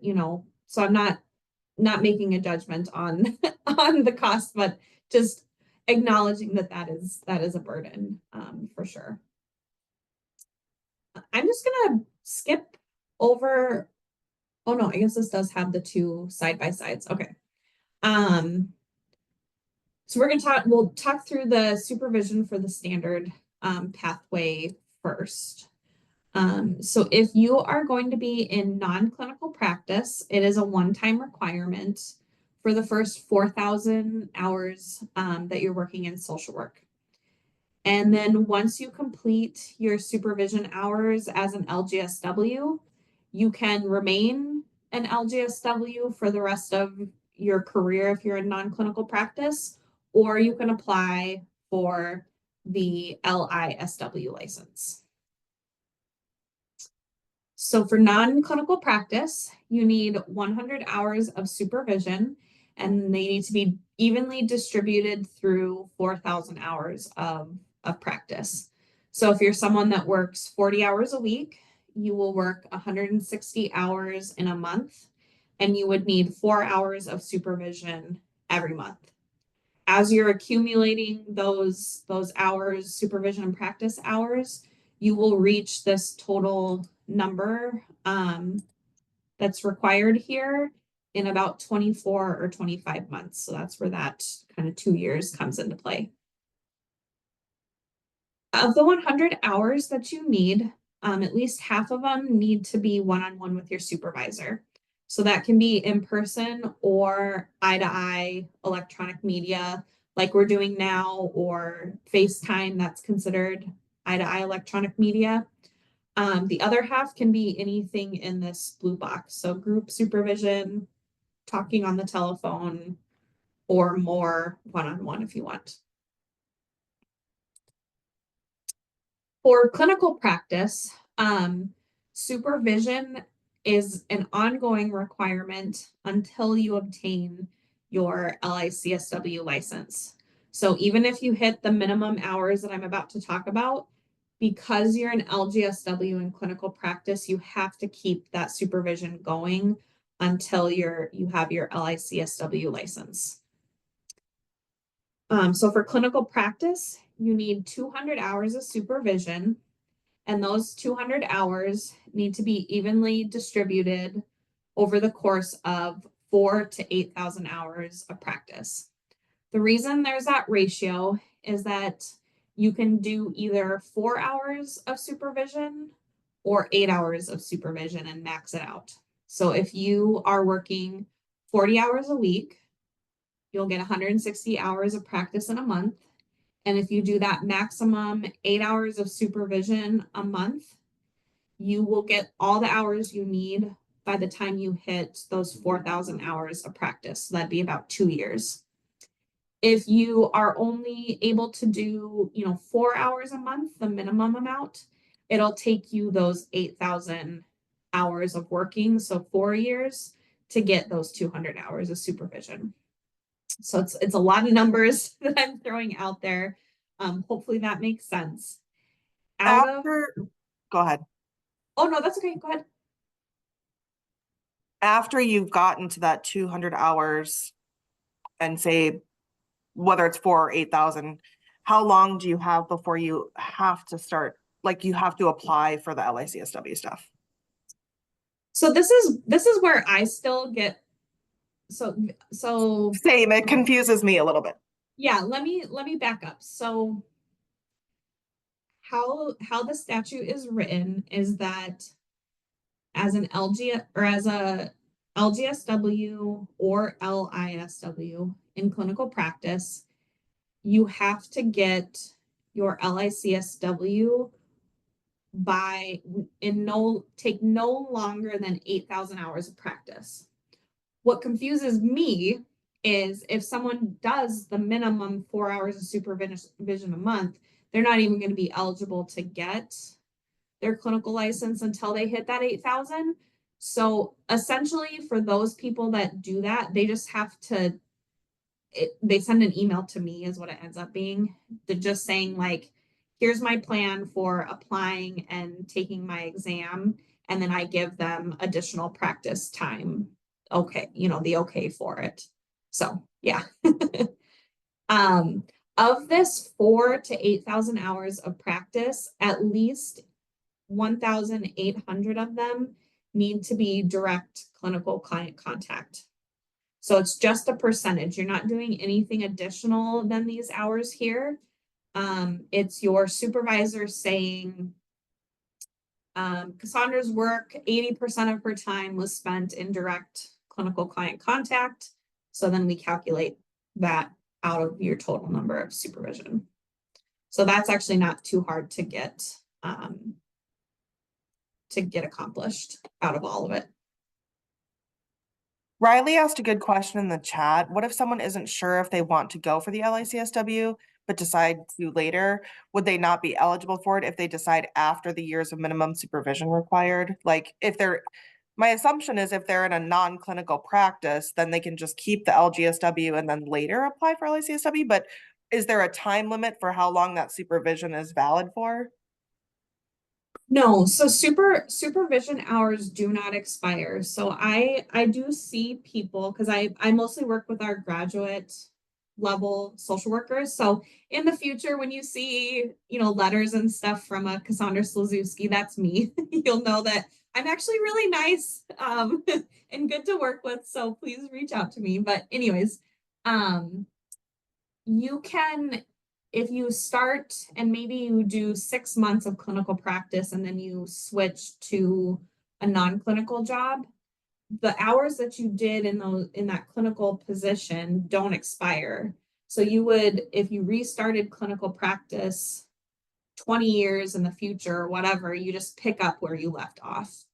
so I'm not making a judgment on on the cost, but just acknowledging that is a burden for sure. I'm just gonna skip over. Oh no, I guess this does have the two side by sides. Okay. So we'll talk through the supervision for the standard pathway first. So if you are going to be in non-clinical practice, it is a one-time requirement for the first 4,000 hours that you're working in social work. And then once you complete your supervision hours as an LGSW, you can remain an LGSW for the rest of your career if you're in non-clinical practice, or you can apply for the LISW license. So for non-clinical practice, you need 100 hours of supervision, and they need to be evenly distributed through 4,000 hours of practice. So if you're someone that works 40 hours a week, you will work 160 hours in a month, and you would need 4 hours of supervision every month. As you're accumulating those hours, supervision and practice hours, you will reach this total number that's required here in about 24 or 25 months. So that's where that kind of 2 years comes into play. Of the 100 hours that you need, at least half of them need to be one-on-one with your supervisor. So that can be in person or eye-to-eye electronic media like we're doing now, or FaceTime, that's considered eye-to-eye electronic media. The other half can be anything in this blue box. So group supervision, talking on the telephone, or more one-on-one if you want. For clinical practice, supervision is an ongoing requirement until you obtain your LICSW license. So even if you hit the minimum hours that I'm about to talk about, because you're an LGSW in clinical practice, you have to keep that supervision going until you have your LICSW license. So for clinical practice, you need 200 hours of supervision, and those 200 hours need to be evenly distributed over the course of 4,000 to 8,000 hours of practice. The reason there's that ratio is that you can do either 4 hours of supervision or 8 hours of supervision and max it out. So if you are working 40 hours a week, you'll get 160 hours of practice in a month. And if you do that maximum 8 hours of supervision a month, you will get all the hours you need by the time you hit those 4,000 hours of practice. So that'd be about 2 years. If you are only able to do, 4 hours a month, the minimum amount, it'll take you those 8,000 hours of working, so 4 years, to get those 200 hours of supervision. So it's a lot of numbers that I'm throwing out there. Hopefully that makes sense. Go ahead. Oh no, that's okay. Go ahead. After you've gotten to that 200 hours and say, whether it's 4 or 8,000, how long do you have before you have to start, like you have to apply for the LICSW stuff? So this is where I still get, so Same, it confuses me a little bit. yeah, let me back up. So how the statute is written is that as an LG or as a LGSW or LISW in clinical practice, you have to get your LICSW take no longer than 8,000 hours of practice. What confuses me is if someone does the minimum 4 hours of supervision a month, they're not even going to be eligible to get their clinical license until they hit that 8,000. So essentially for those people that do that, they just have to, they send an email to me is what it ends up being. They're just saying like, here's my plan for applying and taking my exam. And then I give them additional practice time. Okay. The okay for it. So yeah. Of this 4,000 to 8,000 hours of practice, at least 1,800 of them need to be direct clinical client contact. So it's just a percentage. You're not doing anything additional than these hours here. It's your supervisor saying, Cassandra's work, 80% of her time was spent in direct clinical client contact. So then we calculate that out of your total number of supervision. So that's actually not too hard to get accomplished out of all of it. Riley asked a good question in the chat. What if someone isn't sure if they want to go for the LICSW, but decide to later, would they not be eligible for it if they decide after the years of minimum supervision required? Like if they're, my assumption is if they're in a non-clinical practice, then they can just keep the LGSW and then later apply for LICSW, but is there a time limit for how long that supervision is valid for? No, so supervision hours do not expire. So I do see people, because I mostly work with our graduate level social workers. So in the future, when you see, letters and stuff from a Cassandra Slazewski, that's me. You'll know that I'm actually really nice and good to work with. So please reach out to me. But anyways, you can, if you start and maybe you do 6 months of clinical practice and then you switch to a non-clinical job, the hours that you did in that clinical position don't expire. So you would, if you restarted clinical practice 20 years in the future or whatever, you just pick up where you left off.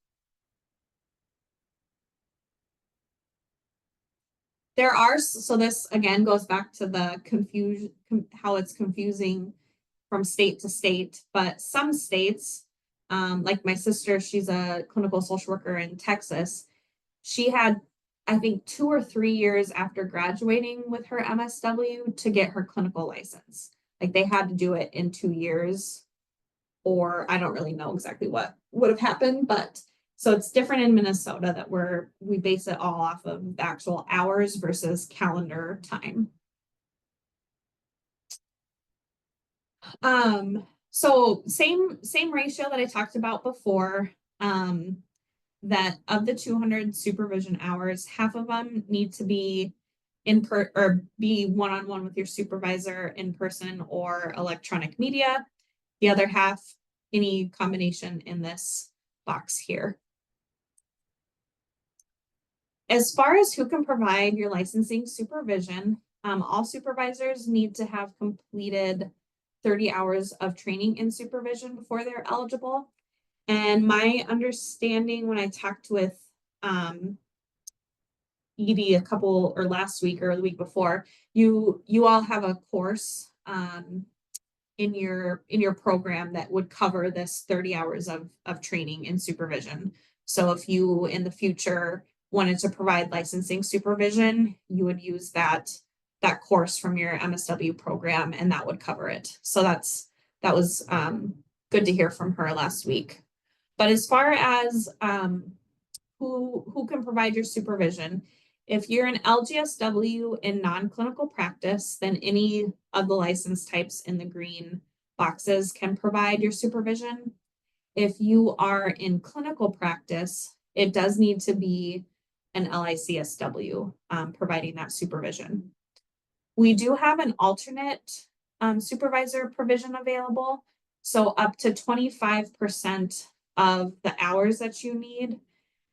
There are, so this again goes back to the confusion, how it's confusing from state to state, but some states, like my sister, she's a clinical social worker in Texas. She had, I think, 2 or 3 years after graduating with her MSW to get her clinical license. Like they had to do it in 2 years, or I don't really know exactly what would have happened, but so it's different in Minnesota that we base it all off of the actual hours versus calendar time. So same ratio that I talked about before, that of the 200 supervision hours, half of them need to be be one-on-one with your supervisor in person or electronic media. The other half, any combination in this box here. As far as who can provide your licensing supervision, all supervisors need to have completed 30 hours of training in supervision before they're eligible. And my understanding when I talked with Edie last week or the week before, you all have a course in your program that would cover this 30 hours of training in supervision. So if you in the future wanted to provide licensing supervision, you would use that course from your MSW program and that would cover it. So that was good to hear from her last week. But as far as who can provide your supervision, if you're an LGSW in non-clinical practice, then any of the license types in the green boxes can provide your supervision. If you are in clinical practice, it does need to be an LICSW providing that supervision. We do have an alternate supervisor provision available. So up to 25% of the hours that you need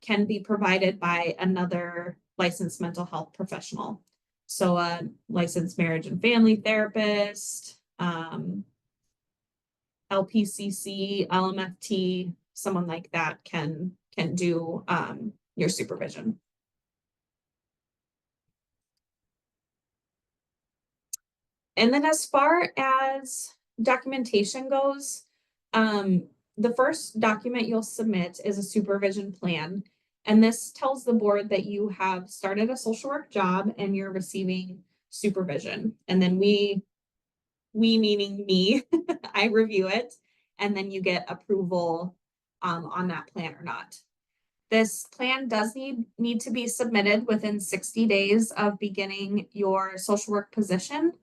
can be provided by another licensed mental health professional. So a licensed marriage and family therapist, LPCC, LMFT, someone like that can do your supervision. And then as far as documentation goes, the first document you'll submit is a supervision plan. And this tells the board that you have started a social work job and you're receiving supervision. And then we meaning me, I review it, and then you get approval on that plan or not. This plan does need to be submitted within 60 days of beginning your social work position.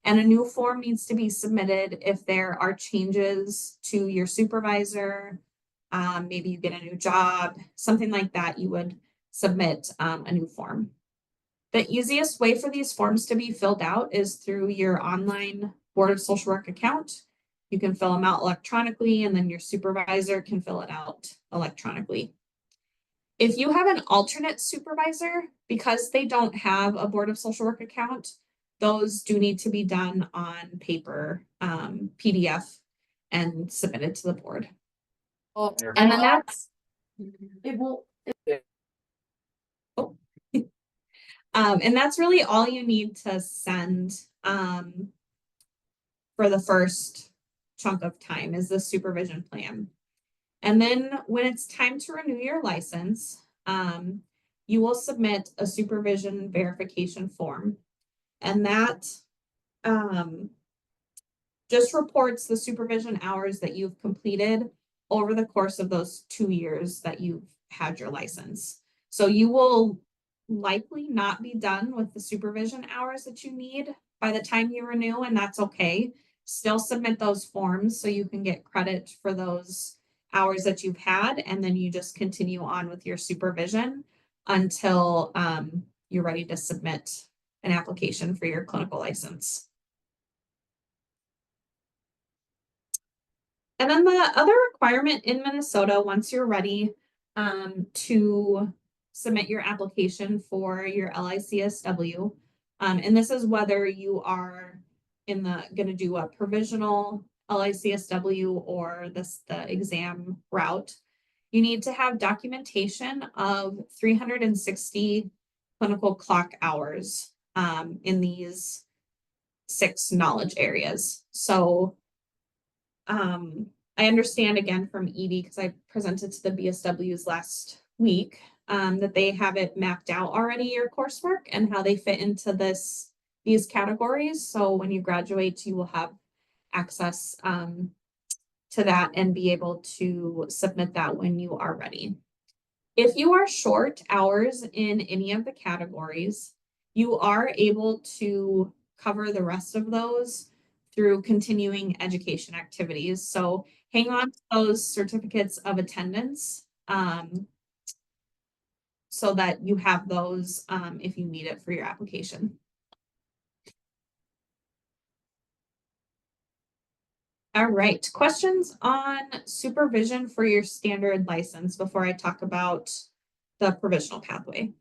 And a new form needs to be submitted if there are changes to your supervisor. Maybe you get a new job, something like that, you would submit a new form. The easiest way for these forms to be filled out is through your online Board of Social Work account. You can fill them out electronically and then your supervisor can fill it out electronically. If you have an alternate supervisor, because they don't have a Board of Social Work account, those do need to be done on paper, PDF, and submitted to the board. And then that's and that's really all you need to send for the first chunk of time is the supervision plan. And then when it's time to renew your license, you will submit a supervision verification form. And that just reports the supervision hours that you've completed over the course of those 2 years that you've had your license. So you will likely not be done with the supervision hours that you need by the time you renew, and that's okay. Still submit those forms so you can get credit for those hours that you've had, and then you just continue on with your supervision until you're ready to submit an application for your clinical license. And then the other requirement in Minnesota, once you're ready to submit your application for your LICSW, and this is whether you are going to do a provisional LICSW or the exam route, you need to have documentation of 360 clinical clock hours in these 6 knowledge areas. So I understand again from Edie, because I presented to the BSWs last week, that they have it mapped out already, your coursework and how they fit into these categories. So when you graduate, you will have access to that and be able to submit that when you are ready. If you are short hours in any of the categories, you are able to cover the rest of those through continuing education activities. So hang on to those certificates of attendance so that you have those if you need it for your application. All right, questions on supervision for your standard license before I talk about the provisional pathway?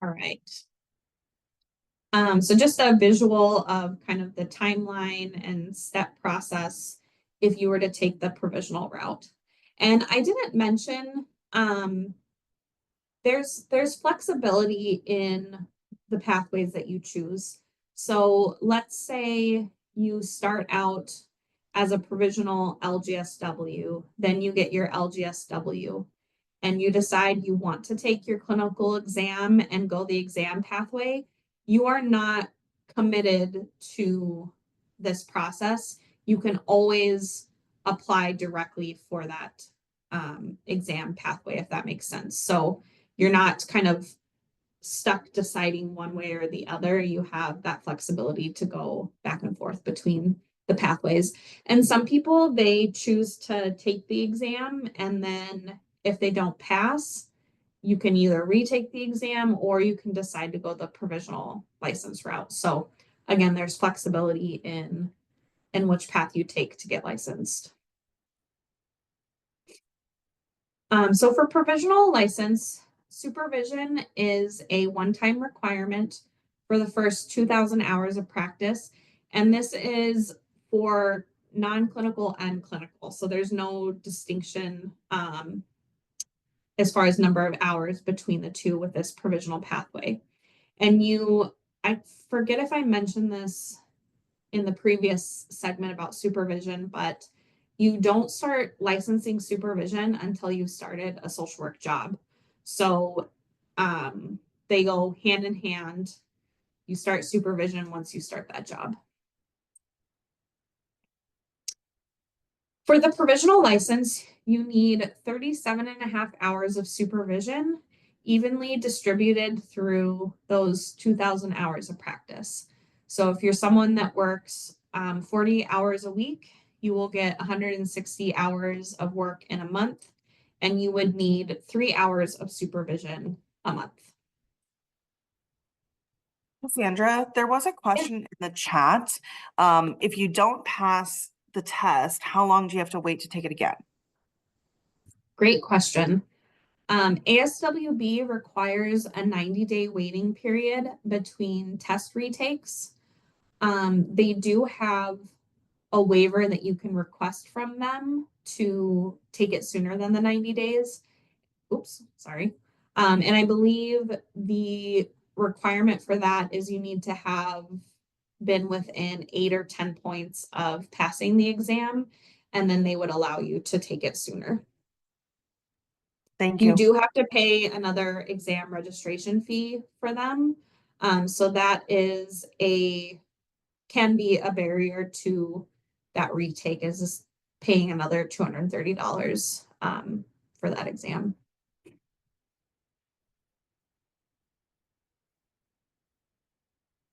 All right. So just a visual of kind of the timeline and step process if you were to take the provisional route. And I didn't mention there's flexibility in the pathways that you choose. So let's say you start out as a provisional LGSW, then you get your LGSW, and you decide you want to take your clinical exam and go the exam pathway. You are not committed to this process. You can always apply directly for that exam pathway, if that makes sense. So you're not kind of stuck deciding one way or the other. You have that flexibility to go back and forth between the pathways. And some people, they choose to take the exam, and then if they don't pass, you can either retake the exam or you can decide to go the provisional license route. So again, there's flexibility in which path you take to get licensed. So for provisional license, supervision is a one-time requirement for the first 2,000 hours of practice. And this is for non-clinical and clinical. So there's no distinction as far as number of hours between the two with this provisional pathway. And I forget if I mentioned this in the previous segment about supervision, but you don't start licensing supervision until you've started a social work job. So they go hand in hand. You start supervision once you start that job. For the provisional license, you need 37.5 hours of supervision, evenly distributed through those 2,000 hours of practice. So if you're someone that works 40 hours a week, you will get 160 hours of work in a month, and you would need 3 hours of supervision a month. Sandra, there was a question in the chat. If you don't pass the test, how long do you have to wait to take it again? Great question. ASWB requires a 90-day waiting period between test retakes. They do have a waiver that you can request from them to take it sooner than the 90 days. Oops, sorry. And I believe the requirement for that is you need to have been within 8 or 10 points of passing the exam, and then they would allow you to take it sooner. Thank You you. do have to pay another exam registration fee for them. So that can be a barrier to that retake, is just paying another $230 for that exam.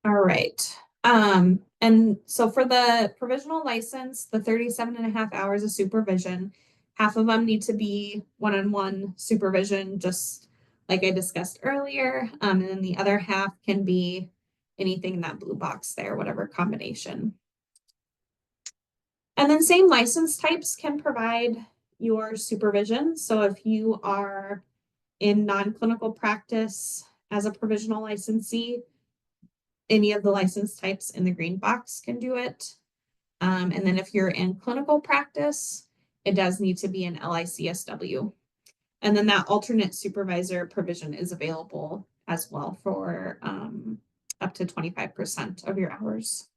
All right. And so for the provisional license, the 37.5 hours of supervision, half of them need to be one-on-one supervision, just like I discussed earlier. And then the other half can be anything in that blue box there, whatever combination. And then same license types can provide your supervision. So if you are in non-clinical practice as a provisional licensee, any of the license types in the green box can do it. And then if you're in clinical practice, it does need to be an LICSW. And then that alternate supervisor provision is available as well for up to 25% of your hours.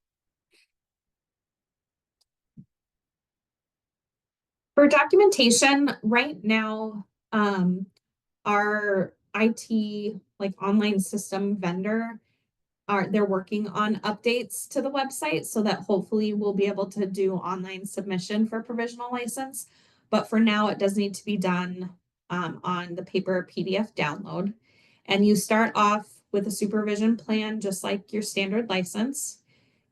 For documentation, right now, our IT, like online system vendor, they're working on updates to the website so that hopefully we'll be able to do online submission for provisional license. But for now, it does need to be done on the paper PDF download. And you start off with a supervision plan, just like your standard license.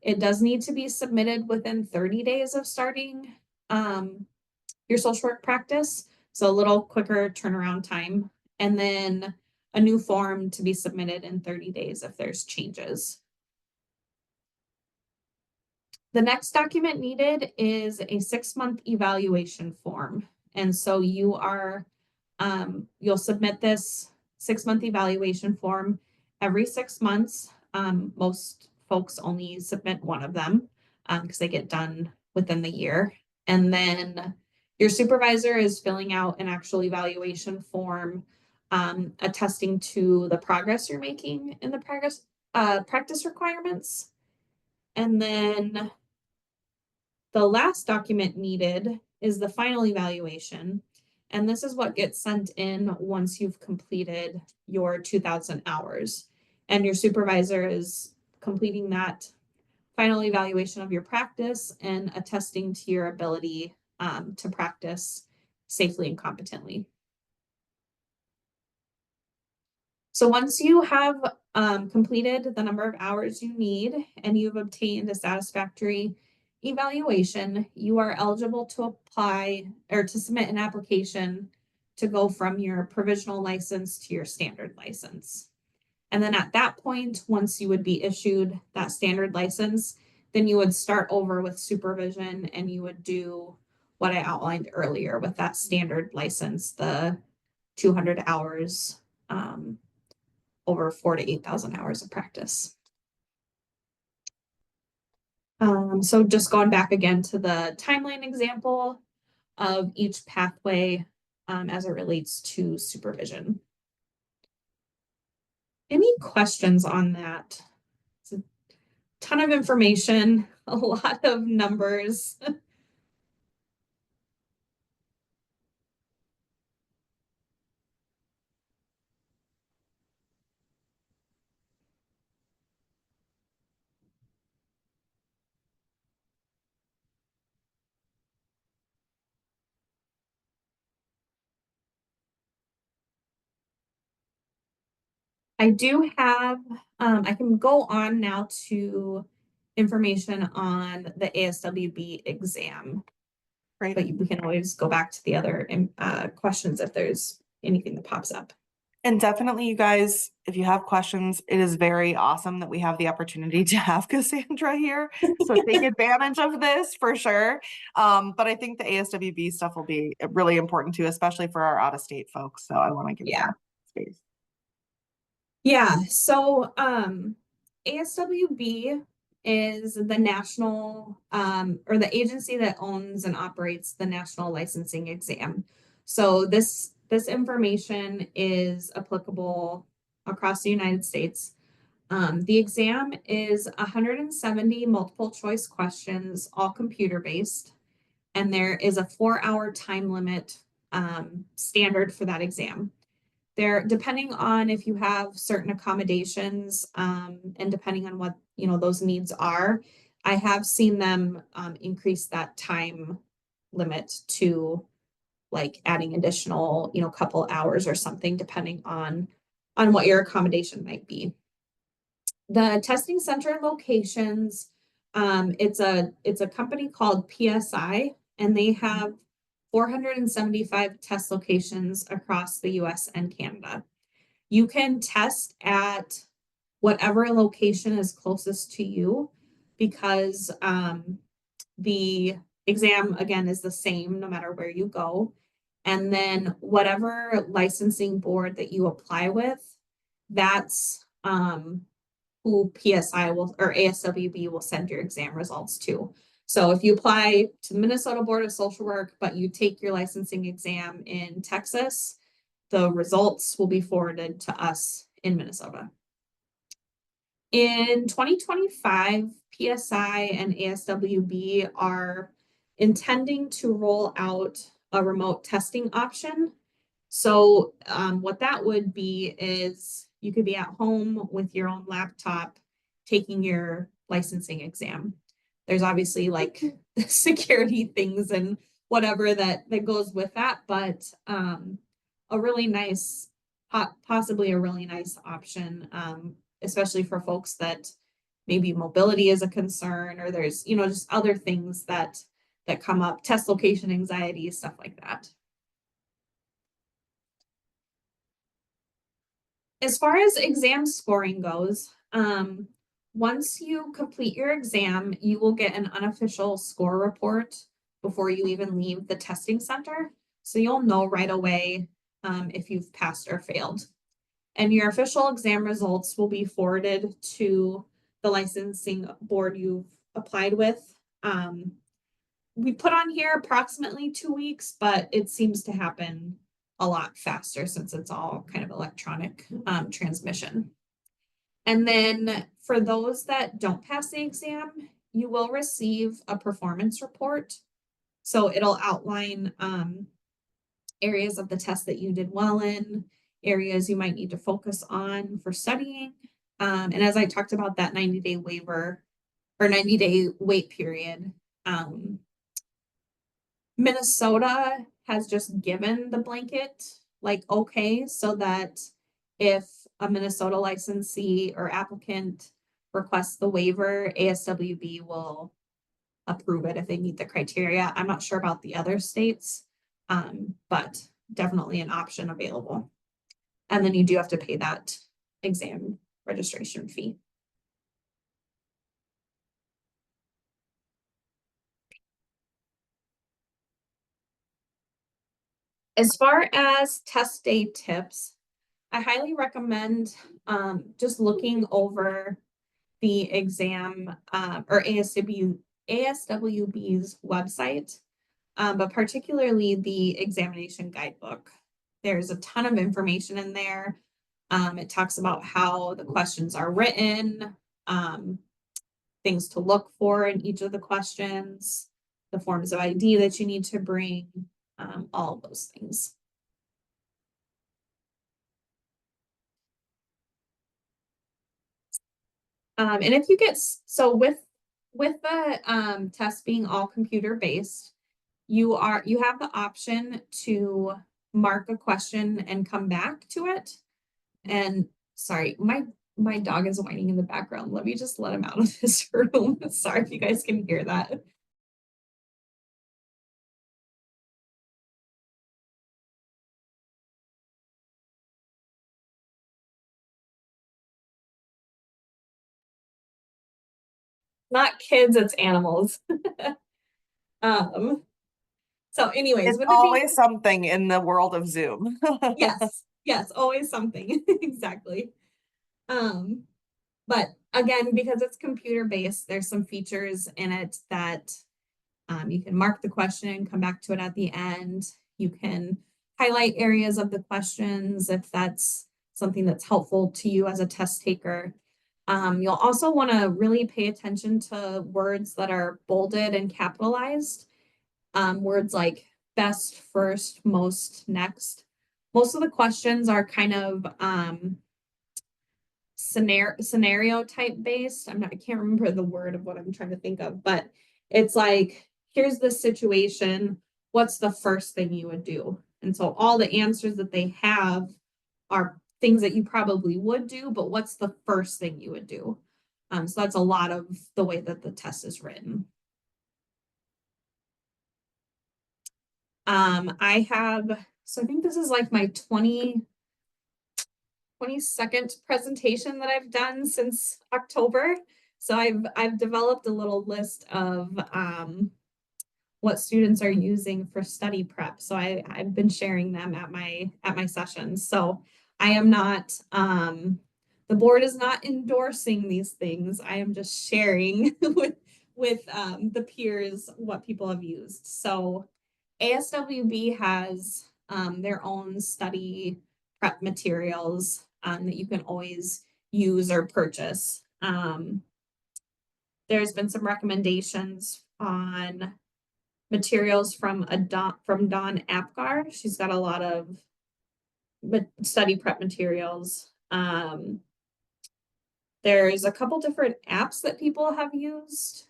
It does need to be submitted within 30 days of starting your social work practice. So a little quicker turnaround time. And then a new form to be submitted in 30 days if there's changes. The next document needed is a 6-month evaluation form. And so you'll submit this 6-month evaluation form every 6 months. Most folks only submit one of them because they get done within the year. And then your supervisor is filling out an actual evaluation form attesting to the progress you're making in the practice requirements. And then the last document needed is the final evaluation. And this is what gets sent in once you've completed your 2,000 hours. And your supervisor is completing that final evaluation of your practice and attesting to your ability to practice safely and competently. So once you have completed the number of hours you need and you've obtained a satisfactory evaluation, you are eligible to apply or to submit an application to go from your provisional license to your standard license. And then at that point, once you would be issued that standard license, then you would start over with supervision and you would do what I outlined earlier with that standard license, the 200 hours over 4,000 to 8,000 hours of practice. So just going back again to the timeline example of each pathway as it relates to supervision. Any questions on that? It's a ton of information, a lot of numbers. I do have, I can go on now to information on the ASWB exam. Great. But we can always go back to the other questions if there's anything that pops up. And definitely, you guys, if you have questions, it is very awesome that we have the opportunity to have Cassandra here. So take advantage of this for sure. But I think the ASWB stuff will be really important too, especially for our out-of-state folks. So I want to give that space. Yeah, so ASWB is the national or the agency that owns and operates the national licensing exam. So this this information is applicable across the United States. The exam is 170 multiple choice questions, all computer based, and there is a 4-hour time limit standard for that exam. There, depending on if you have certain accommodations and depending on what those needs are, I have seen them increase that time limit to like adding additional, couple hours or something, depending on what your accommodation might be. The testing center locations, it's a company called PSI, and they have 475 test locations across the US and Canada. You can test at whatever location is closest to you because the exam, again, is the same no matter where you go. And then whatever licensing board that you apply with, that's who PSI will or ASWB will send your exam results to. So if you apply to the Minnesota Board of Social Work, but you take your licensing exam in Texas, the results will be forwarded to us in Minnesota. In 2025, PSI and ASWB are intending to roll out a remote testing option. So what that would be is you could be at home with your own laptop taking your licensing exam. There's obviously like security things and whatever that goes with that, but a really nice, possibly a really nice option, especially for folks that maybe mobility is a concern or there's, just other things that come up, test location anxiety, stuff like that. As far as exam scoring goes, once you complete your exam, you will get an unofficial score report before you even leave the testing center. So you'll know right away if you've passed or failed. And your official exam results will be forwarded to the licensing board you've applied with. We put on here approximately 2 weeks, but it seems to happen a lot faster since it's all kind of electronic transmission. And then for those that don't pass the exam, you will receive a performance report. So it'll outline areas of the test that you did well in, areas you might need to focus on for studying. And as I talked about that 90-day waiver or 90-day wait period, Minnesota has just given the blanket like okay, so that if a Minnesota licensee or applicant requests the waiver, ASWB will approve it if they meet the criteria. I'm not sure about the other states, but definitely an option available. And then you do have to pay that exam registration fee. As far as test day tips, I highly recommend just looking over the exam or ASWB's website, but particularly the examination guidebook. There's a ton of information in there. It talks about how the questions are written, things to look for in each of the questions, the forms of ID that you need to bring, all of those things. And if you get, so with the test being all computer based, you have the option to mark a question and come back to it. And sorry, my dog is whining in the background. Let me just let him out of this room. Sorry if you guys can hear that. Not kids, it's animals. So anyways, It's always something in the world of Zoom. yes, always something. Exactly. But again, because it's computer based, there's some features in it that you can mark the question, come back to it at the end. You can highlight areas of the questions if that's something that's helpful to you as a test taker. You'll also want to really pay attention to words that are bolded and capitalized. Words like best, first, most, next. Most of the questions are kind of scenario type based. I can't remember the word of what I'm trying to think of, but it's like, here's the situation. What's the first thing you would do? And so all the answers that they have are things that you probably would do, but what's the first thing you would do? So that's a lot of the way that the test is written. I think this is like my 22nd presentation that I've done since October. So I've developed a little list of what students are using for study prep. So I've been sharing them at my sessions. So I am not the board is not endorsing these things. I am just sharing with the peers what people have used. So ASWB has their own study prep materials that you can always use or purchase. There's been some recommendations on materials from Dawn Apgar. She's got a lot of study prep materials. There's a couple different apps that people have used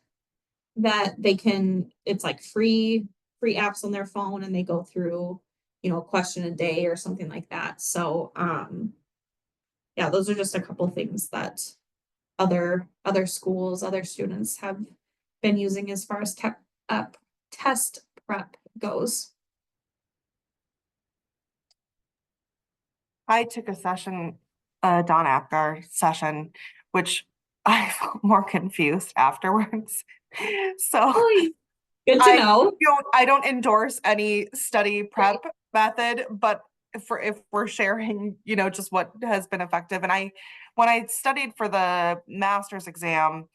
that it's like free apps on their phone, and they go through, a question a day or something like that. So yeah, those are just a couple things that other schools, other students have been using as far as test prep goes. I took a session, Dawn Apgar session, which I felt more confused afterwards. So Good to know. I don't endorse any study prep method, but if we're sharing, just what has been effective. And when I studied for the master's exam,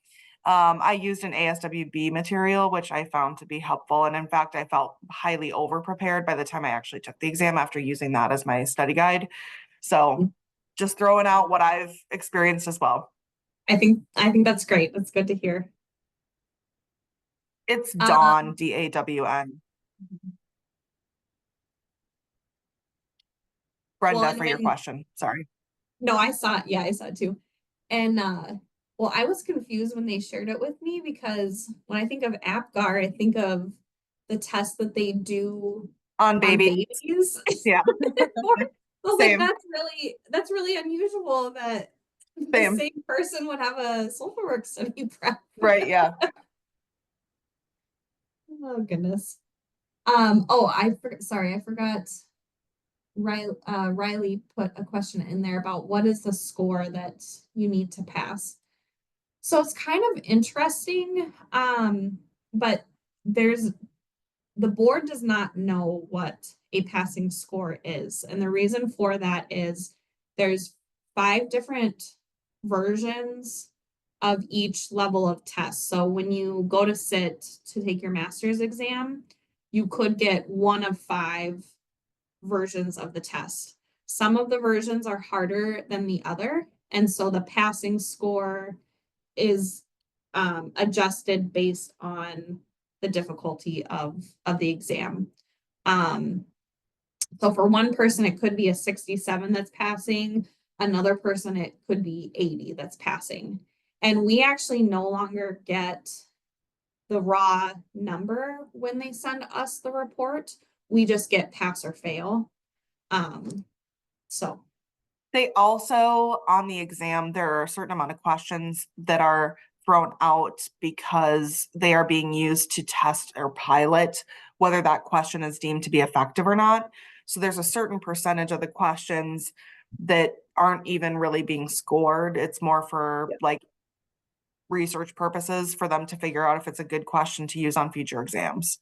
I used an ASWB material, which I found to be helpful. And in fact, I felt highly over prepared by the time I actually took the exam after using that as my study guide. So just throwing out what I've experienced as well. I think that's great. That's good to hear. It's Dawn, DAWN. Brenda, for your question. Sorry. No, I saw it. Yeah, I saw it too. And well, I was confused when they shared it with me, because when I think of APGAR, I think of the test that they do on babies. Yeah. I was Same. like, that's really unusual that the same person would have a social work study prep. Right, yeah. Oh goodness. I forgot. Riley put a question in there about what is the score that you need to pass. So it's kind of interesting, but the board does not know what a passing score is. And the reason for that is there's 5 different versions of each level of test. So when you go to sit to take your master's exam, you could get one of 5 versions of the test. Some of the versions are harder than the other, and so the passing score is adjusted based on the difficulty of the exam. So for one person, it could be a 67 that's passing. Another person, it could be 80 that's passing. And we actually no longer get the raw number when they send us the report. We just get pass or fail. So they also, on the exam, there are a certain amount of questions that are thrown out because they are being used to test or pilot whether that question is deemed to be effective or not. So there's a certain percentage of the questions that aren't even really being scored. It's more for like research purposes for them to figure out if it's a good question to use on future exams.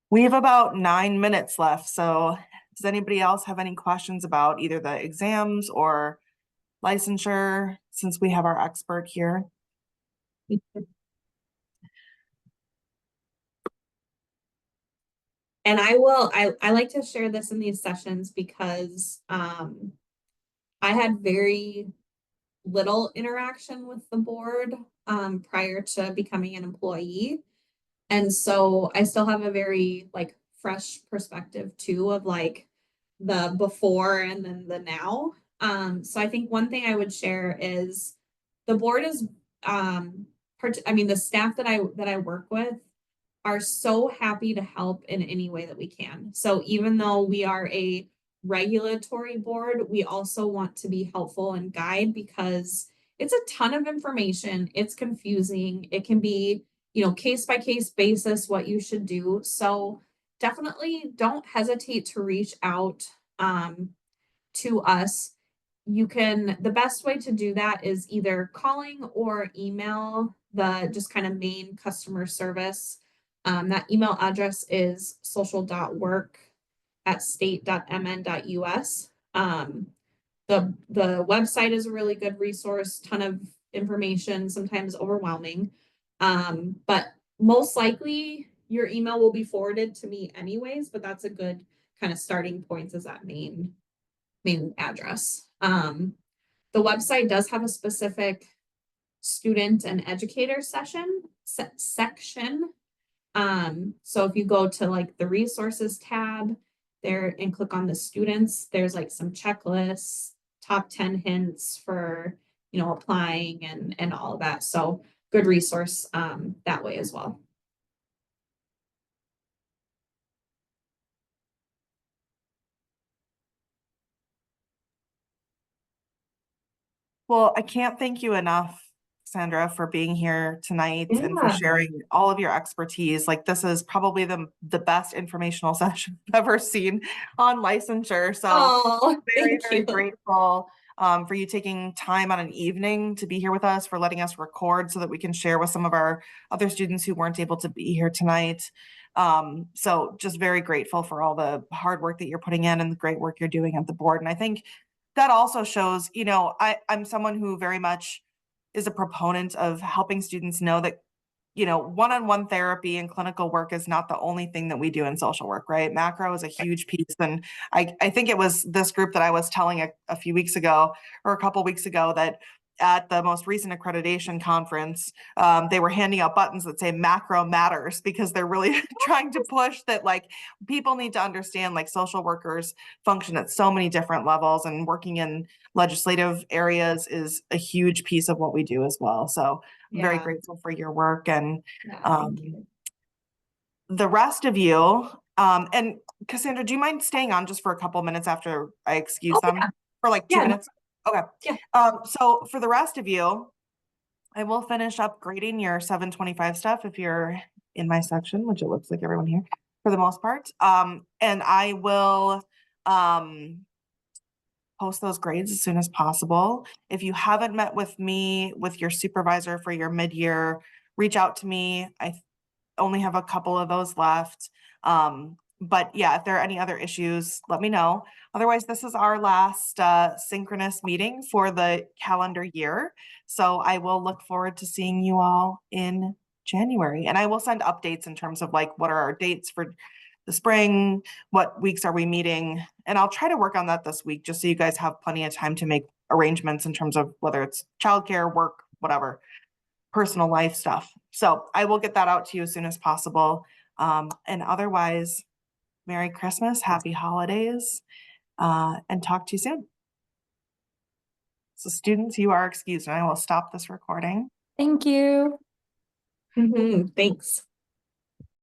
We have about 9 minutes left. So does anybody else have any questions about either the exams or licensure, since we have our expert here? And I like to share this in these sessions because I had very little interaction with the board prior to becoming an employee. And so I still have a very like fresh perspective too of like the before and then the now. So I think one thing I would share is the board is the staff that I work with are so happy to help in any way that we can. So even though we are a regulatory board, we also want to be helpful and guide because it's a ton of information. It's confusing. It can be, case by case basis what you should do. So definitely don't hesitate to reach out to us. The best way to do that is either calling or email the just kind of main customer service. That email address is social.work@state.mn.us. The website is a really good resource, ton of information, sometimes overwhelming. But most likely your email will be forwarded to me anyways, but that's a good kind of starting point as that main address. The website does have a specific student and educator section. So if you go to like the resources tab there and click on the students, there's like some checklists, top 10 hints for, applying and all of that. So good resource that way as well. Well, I can't thank you enough, Sandra, for being here tonight and for Yeah. sharing all of your expertise. Like this is probably the best informational session I've ever seen on licensure. So Oh, very, thank very you. grateful for you taking time on an evening to be here with us, for letting us record so that we can share with some of our other students who weren't able to be here tonight. So just very grateful for all the hard work that you're putting in and the great work you're doing at the board. And I think that also shows, I'm someone who very much is a proponent of helping students know that, one-on-one therapy and clinical work is not the only thing that we do in social work, right? Macro is a huge piece. And I think it was this group that I was telling a few weeks ago or a couple weeks ago that at the most recent accreditation conference, they were handing out buttons that say macro matters because they're really trying to push that like people need to understand like social workers function at so many different levels, and working in legislative areas is a huge piece of what we do as well. So I'm very Yeah. grateful for your work. And Thank you. the rest of you, and Cassandra, do you mind staying on just for a couple minutes after I excuse them for like 2 Yeah, no- minutes? Okay. Yeah. So for the rest of you, I will finish up grading your 725 stuff if you're in my section, which it looks like everyone here for the most part. And I will post those grades as soon as possible. If you haven't met with me, with your supervisor for your mid-year, reach out to me. I only have a couple of those left. But yeah, if there are any other issues, let me know. Otherwise, this is our last synchronous meeting for the calendar year. So I will look forward to seeing you all in January. And I will send updates in terms of like, what are our dates for the spring? What weeks are we meeting? And I'll try to work on that this week, just so you guys have plenty of time to make arrangements in terms of whether it's childcare, work, whatever, personal life stuff. So I will get that out to you as soon as possible. And otherwise, Merry Christmas, Happy Holidays, and talk to you soon. So students, you are excused, and I will stop this recording. Thank you. Thanks.